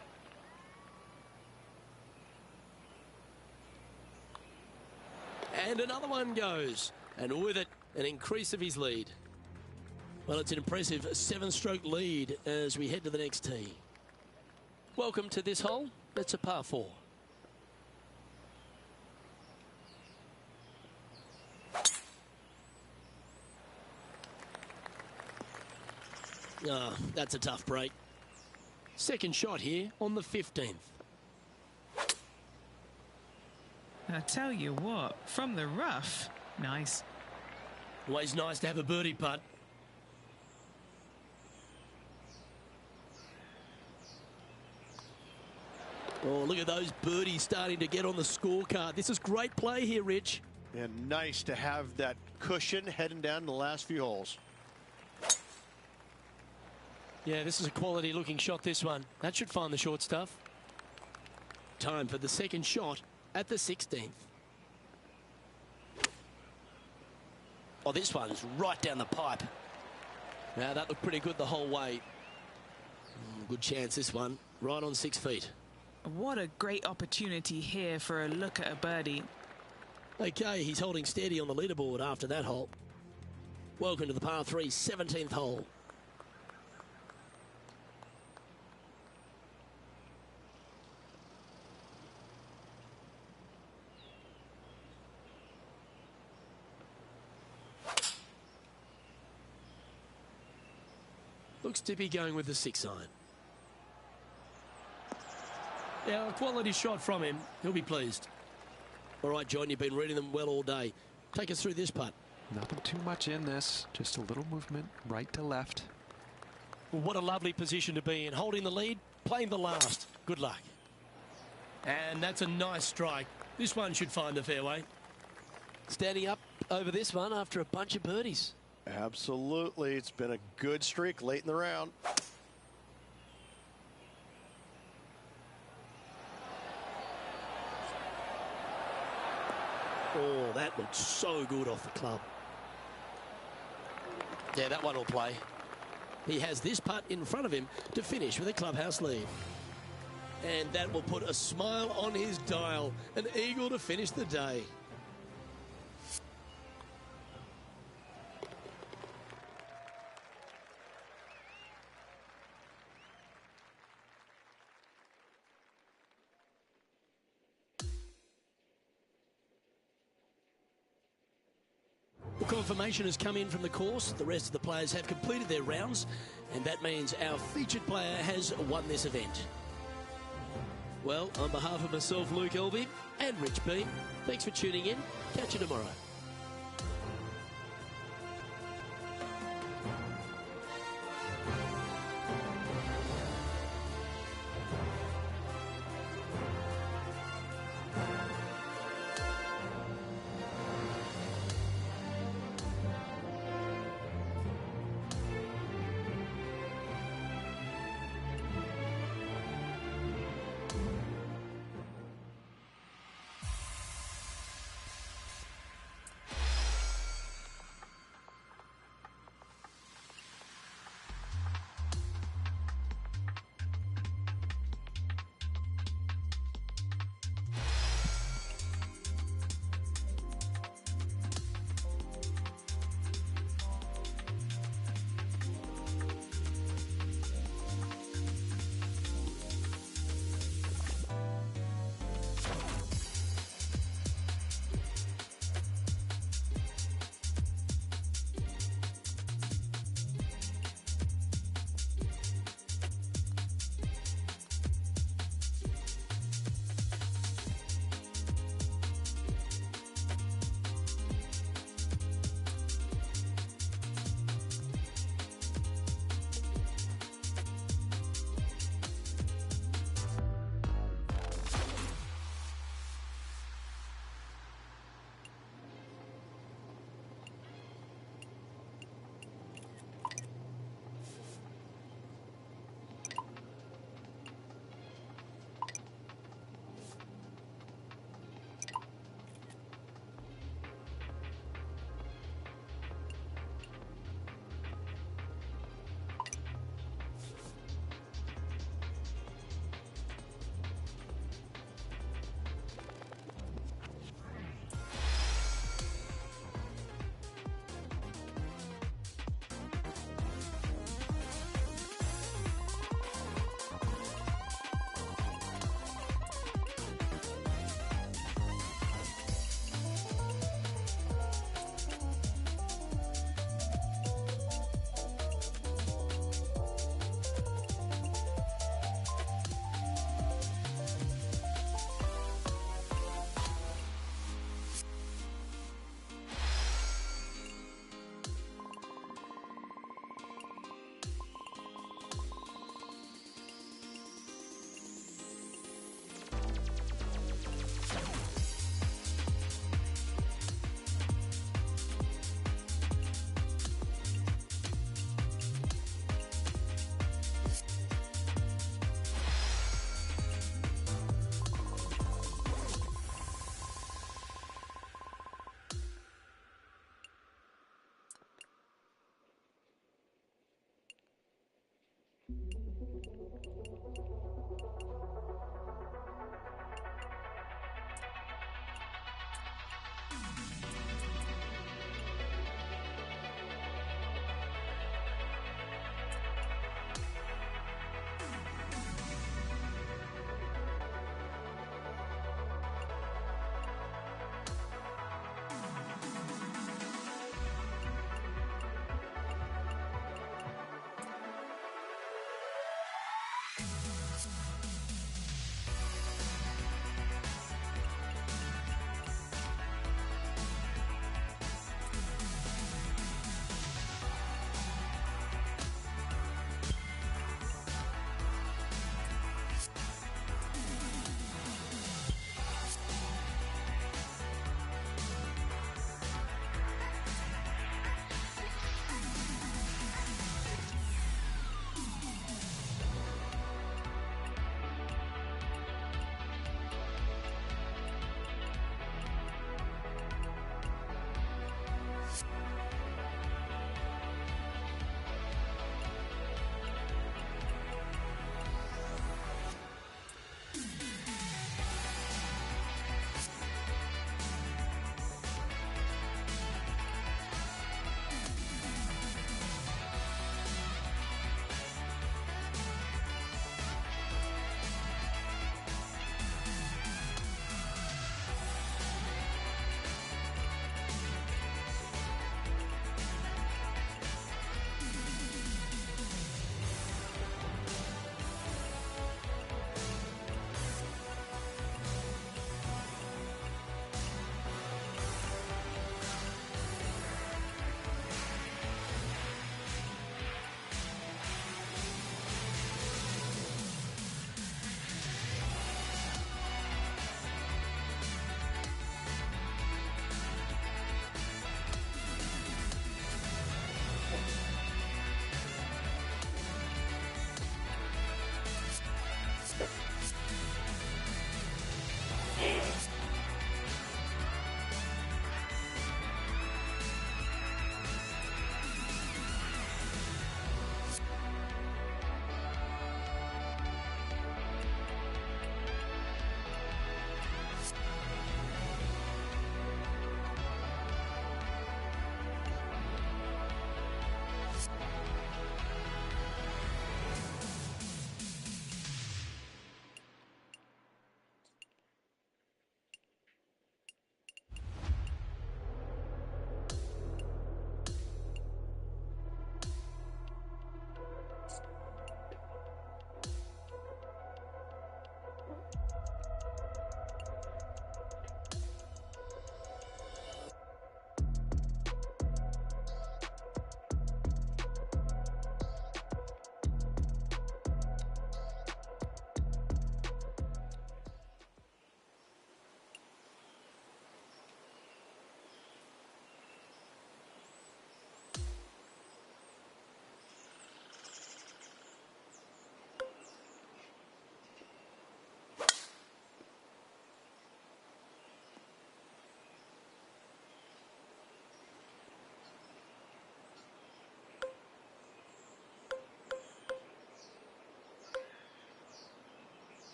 And another one goes. And with it, an increase of his lead. Well, it's an impressive 7-stroke lead as we head to the next tee. Welcome to this hole. It's a par 4. Ah, that's a tough break. Second shot here on the 15th. I tell you what, from the rough, nice. Always nice to have a birdie putt. Oh, look at those birdies starting to get on the scorecard. This is great play here, Rich. And nice to have that cushion heading down the last few holes. Yeah, this is a quality looking shot, this one. That should find the short stuff. Time for the second shot at the 16th. Oh, this one's right down the pipe. Now, that looked pretty good the whole way. Good chance, this one. Right on 6 feet. What a great opportunity here for a look at a birdie. Okay, he's holding steady on the leaderboard after that hole. Welcome to the par 3, 17th hole. Looks to be going with the 6-iron. Now, a quality shot from him. He'll be pleased. All right, John, you've been reading them well all day. Take us through this putt. Nothing too much in this. Just a little movement right to left. Well, what a lovely position to be in. Holding the lead, playing the last. Good luck. And that's a nice strike. This one should find the fairway. Standing up over this one after a bunch of birdies. Absolutely. It's been a good streak late in the round. Oh, that looks so good off the club. Yeah, that one will play. He has this putt in front of him to finish with a clubhouse lead. And that will put a smile on his dial. An eagle to finish the day. Well, confirmation has come in from the course. The rest of the players have completed their rounds, and that means our featured player has won this event. Well, on behalf of myself, Luke Elvey, and Rich Beam, thanks for tuning in. Catch you tomorrow.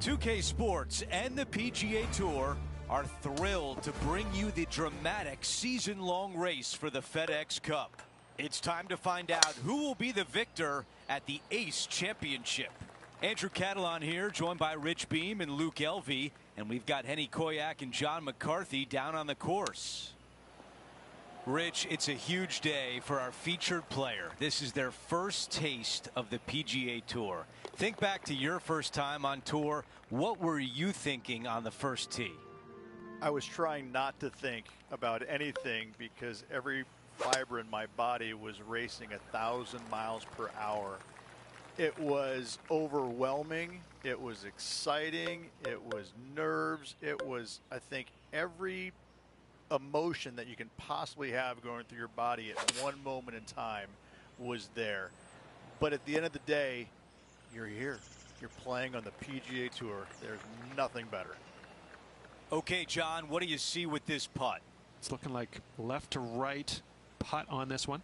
2K Sports and the PGA Tour are thrilled to bring you the dramatic season-long race for the FedEx Cup. It's time to find out who will be the victor at the Ace Championship. Andrew Catalan here, joined by Rich Beam and Luke Elvey, and we've got Henny Koyak and John McCarthy down on the course. Rich, it's a huge day for our featured player. This is their first taste of the PGA Tour. Think back to your first time on tour. What were you thinking on the first tee? I was trying not to think about anything because every fiber in my body was racing 1,000 miles per hour. It was overwhelming. It was exciting. It was nerves. It was, I think, every emotion that you can possibly have going through your body at one moment in time was there. But at the end of the day, you're here. You're playing on the PGA Tour. There's nothing better. Okay, John, what do you see with this putt? It's looking like left to right putt on this one.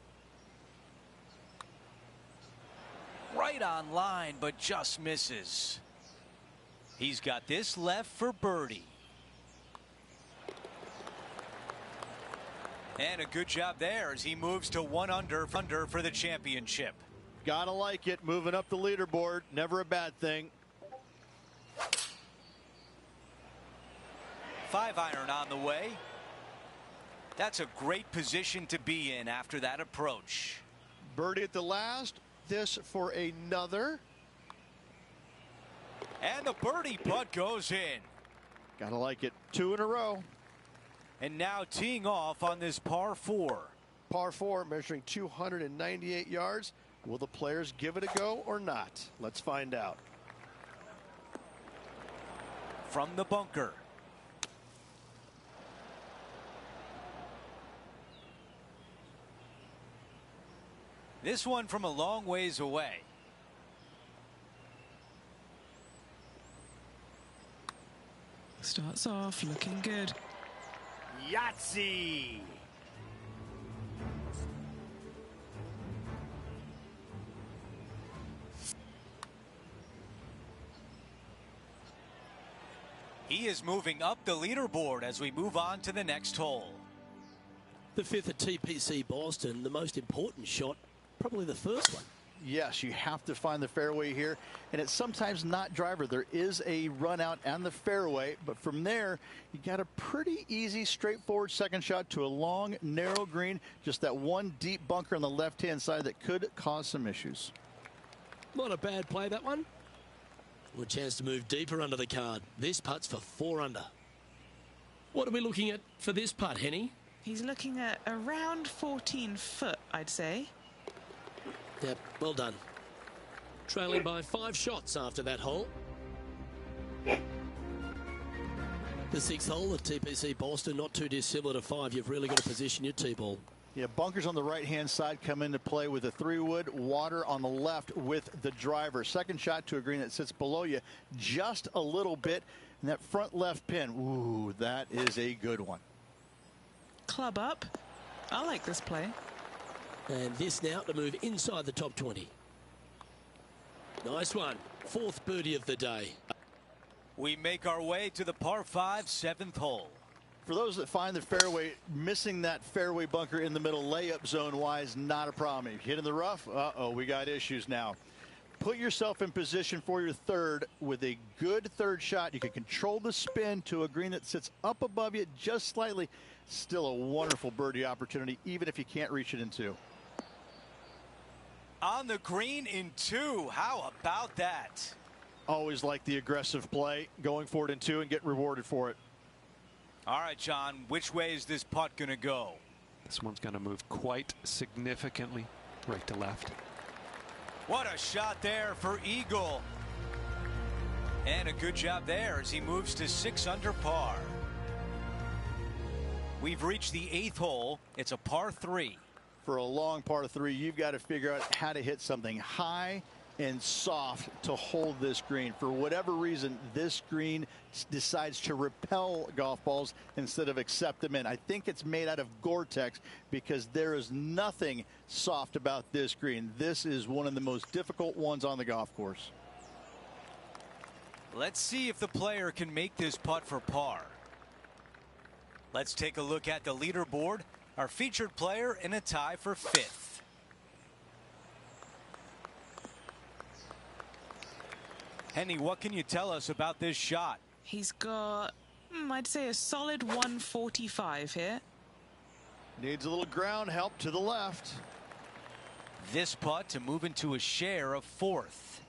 Right on line, but just misses. He's got this left for birdie. And a good job there as he moves to 1 under for the championship. Gotta like it. Moving up the leaderboard. Never a bad thing. 5-iron on the way. That's a great position to be in after that approach. Birdie at the last. This for another. And the birdie putt goes in. Gotta like it. 2 in a row. And now teeing off on this par 4. Par 4 measuring 298 yards. Will the players give it a go or not? Let's find out. From the bunker. This one from a long ways away. Starts off looking good. Yahtzee. He is moving up the leaderboard as we move on to the next hole. The 5th at TPC Boston, the most important shot, probably the first one. Yes, you have to find the fairway here, and it's sometimes not driver. There is a run out on the fairway, but from there you got a pretty easy straightforward second shot to a long narrow green, just that one deep bunker on the left hand side that could cause some issues. Not a bad play, that one. Well, a chance to move deeper under the card. This putt's for 4 under. What are we looking at for this putt, Henny? He's looking at around 14 foot, I'd say. Yep, well done. Trailing by 5 shots after that hole. The 6th hole at TPC Boston, not too dissimilar to 5. You've really got to position your tee ball. Yeah, bunkers on the right hand side come into play with a 3-wood, water on the left with the driver. Second shot to a green that sits below you just a little bit, and that front left pin, ooh, that is a good one. Club up. I like this play. And this now to move inside the top 20. Nice one. 4th birdie of the day. We make our way to the par 5 7th hole. For those that find the fairway, missing that fairway bunker in the middle layup zone wise, not a problem. If you hit in the rough, uh-oh, we got issues now. Put yourself in position for your third with a good third shot. You can control the spin to a green that sits up above you just slightly. Still a wonderful birdie opportunity, even if you can't reach it in 2. On the green in 2. How about that? Always like the aggressive play, going for it in 2 and get rewarded for it. All right, John, which way is this putt going to go? This one's going to move quite significantly right to left. What a shot there for Eagle. And a good job there as he moves to 6 under par. We've reached the 8th hole. It's a par 3. For a long par 3, you've got to figure out how to hit something high and soft to hold this green. For whatever reason, this green decides to repel golf balls instead of accept them in. I think it's made out of Gore-Tex because there is nothing soft about this green. This is one of the most difficult ones on the golf course. Let's see if the player can make this putt for par. Let's take a look at the leaderboard. Our featured player in a tie for 5th. Henny, what can you tell us about this shot? He's got, I'd say, a solid 145 here. Needs a little ground help to the left. This putt to move into a share of 4th.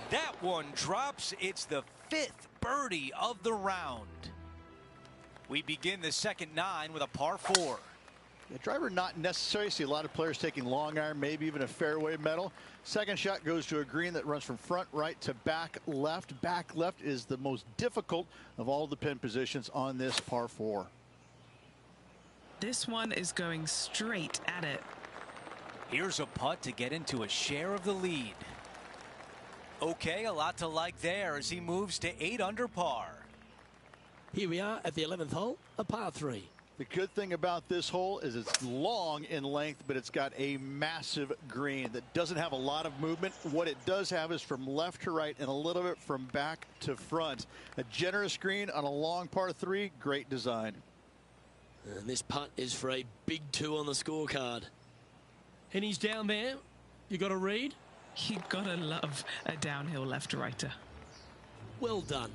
That one drops. It's the 5th birdie of the round. We begin the second 9 with a par 4. The driver not necessary. See a lot of players taking long iron, maybe even a fairway metal. Second shot goes to a green that runs from front right to back left. Back left is the most difficult of all the pin positions on this par 4. This one is going straight at it. Here's a putt to get into a share of the lead. Okay, a lot to like there as he moves to 8 under par. Here we are at the 11th hole, a par 3. The good thing about this hole is it's long in length, but it's got a massive green that doesn't have a lot of movement. What it does have is from left to right and a little bit from back to front. A generous green on a long par 3, great design. And this putt is for a big 2 on the scorecard. And he's down there. You got to read? You gotta love a downhill left-righter. Well done.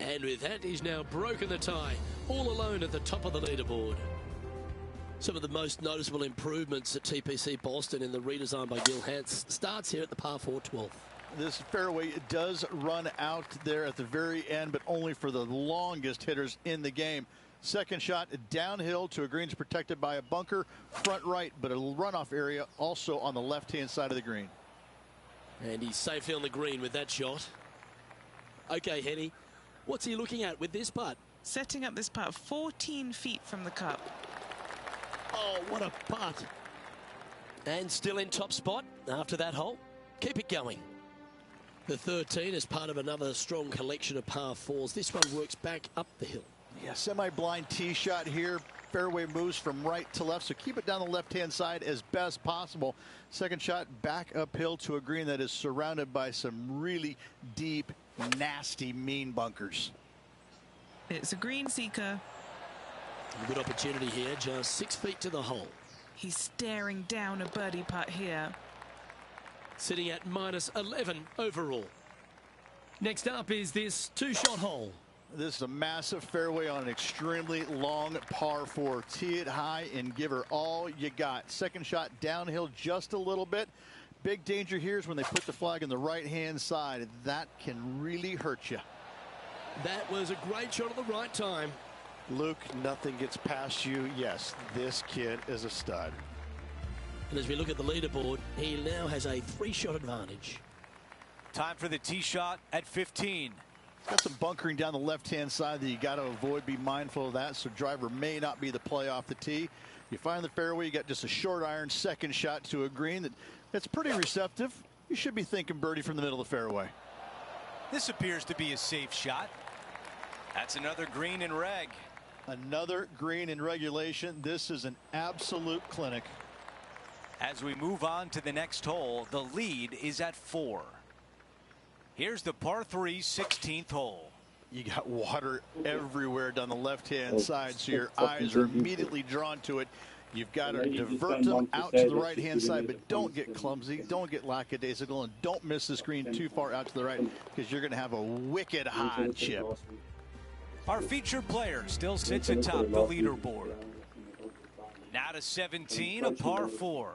And with that, he's now broken the tie, all alone at the top of the leaderboard. Some of the most noticeable improvements at TPC Boston in the redesign by Gil Hance starts here at the par 4 12th. This fairway does run out there at the very end, but only for the longest hitters in the game. Second shot downhill to a greens protected by a bunker, front right, but a runoff area also on the left-hand side of the green. And he's safely on the green with that shot. Okay, Henny, what's he looking at with this putt? Setting up this putt 14 feet from the cup. Oh, what a putt. And still in top spot after that hole. Keep it going. The 13 is part of another strong collection of par 4s. This one works back up the hill. Yeah, semi-blind tee shot here. Fairway moves from right to left, so keep it down the left-hand side as best possible. Second shot back uphill to a green that is surrounded by some really deep, nasty, mean bunkers. It's a green seeker. A good opportunity here, just 6 feet to the hole. He's staring down a birdie putt here. Sitting at minus 11 overall. Next up is this 2-shot hole. This is a massive fairway on an extremely long par 4. Tee it high and give her all you got. Second shot downhill just a little bit. Big danger here is when they put the flag on the right-hand side. That can really hurt you. That was a great shot at the right time. Luke, nothing gets past you. Yes, this kid is a stud. And as we look at the leaderboard, he now has a 3-shot advantage. Time for the tee shot at 15. Got some bunkering down the left-hand side that you got to avoid. Be mindful of that, so driver may not be the play off the tee. You find the fairway, you got just a short iron second shot to a green that's pretty receptive. You should be thinking birdie from the middle of the fairway. This appears to be a safe shot. That's another green in reg. Another green in regulation. This is an absolute clinic. As we move on to the next hole, the lead is at 4. Here's the par 3 16th hole. You got water everywhere down the left-hand side, so your eyes are immediately drawn to it. You've got to divert them out to the right-hand side, but don't get clumsy, don't get lackadaisical, and don't miss the screen too far out to the right, because you're going to have a wicked high chip. Our featured player still sits atop the leaderboard. Now to 17, a par 4.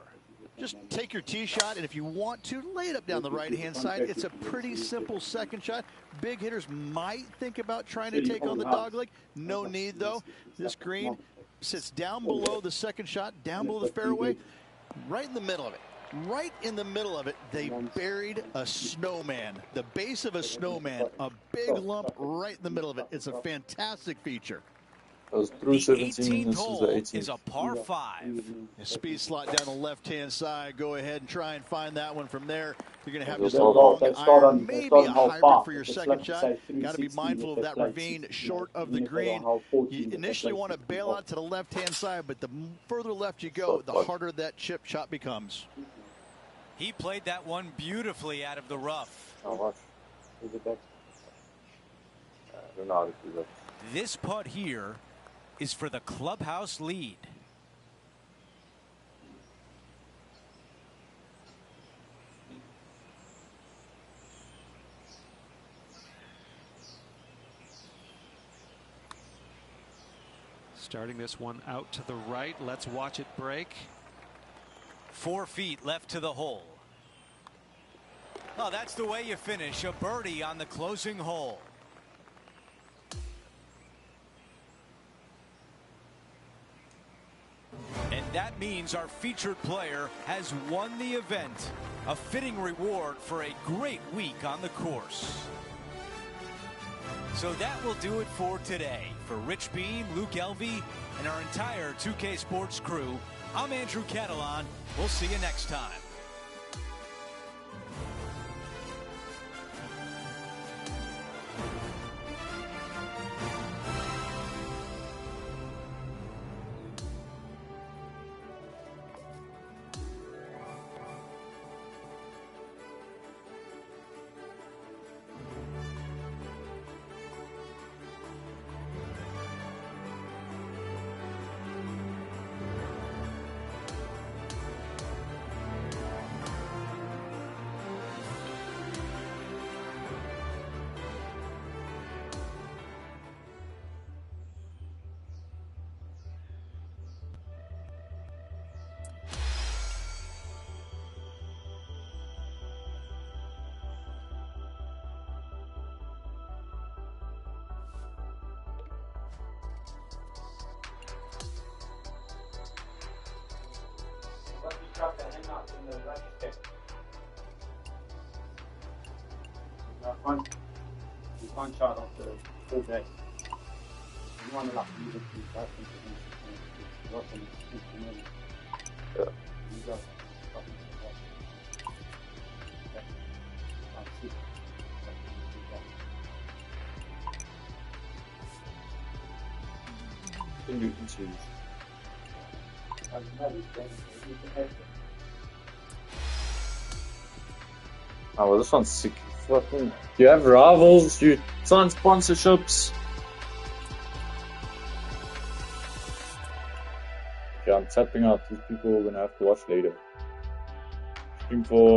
Just take your tee shot, and if you want to, lay it up down the right-hand side. It's a pretty simple second shot. Big hitters might think about trying to take on the dogleg. No need, though. This green sits down below the second shot, down below the fairway, right in the middle of it. Right in the middle of it, they buried a snowman. The base of a snowman, a big lump right in the middle of it. It's a fantastic feature. That was through The 17. 18th This is hole the 18th. is a par 5. A speed slot down the left-hand side. Go ahead and try and find that one from there. You're going to have They'll just a start long on- iron, maybe a how hybrid far. for your If it's second like, shot. say, Got to be 360, mindful of if that it's like ravine 60, short of the even if they green. don't how 14, You if it's initially like want to 60 bail off. out to the left-hand side, but the further left you go, Short the putt. harder that chip shot becomes. He played that one beautifully out of the rough. Oh, watch. Look at that. I don't know how to do that. This putt here is for the clubhouse lead. Starting this one out to the right. Let's watch it break. 4 feet left to the hole. Oh, that's the way you finish. A birdie on the closing hole. And that means our featured player has won the event. A fitting reward for a great week on the course. So that will do it for today. For Rich Beam, Luke Elvey, and our entire 2K Sports crew, I'm Andrew Catalan. We'll see you next time. One shot off the full deck. You want to like use it to back into the Yeah. You got fucking You can choose. Oh, well, this one's sick. Fucking, you have rivals, you sign sponsorships. Okay, I'm tapping out. These people are gonna have to watch later. Stream for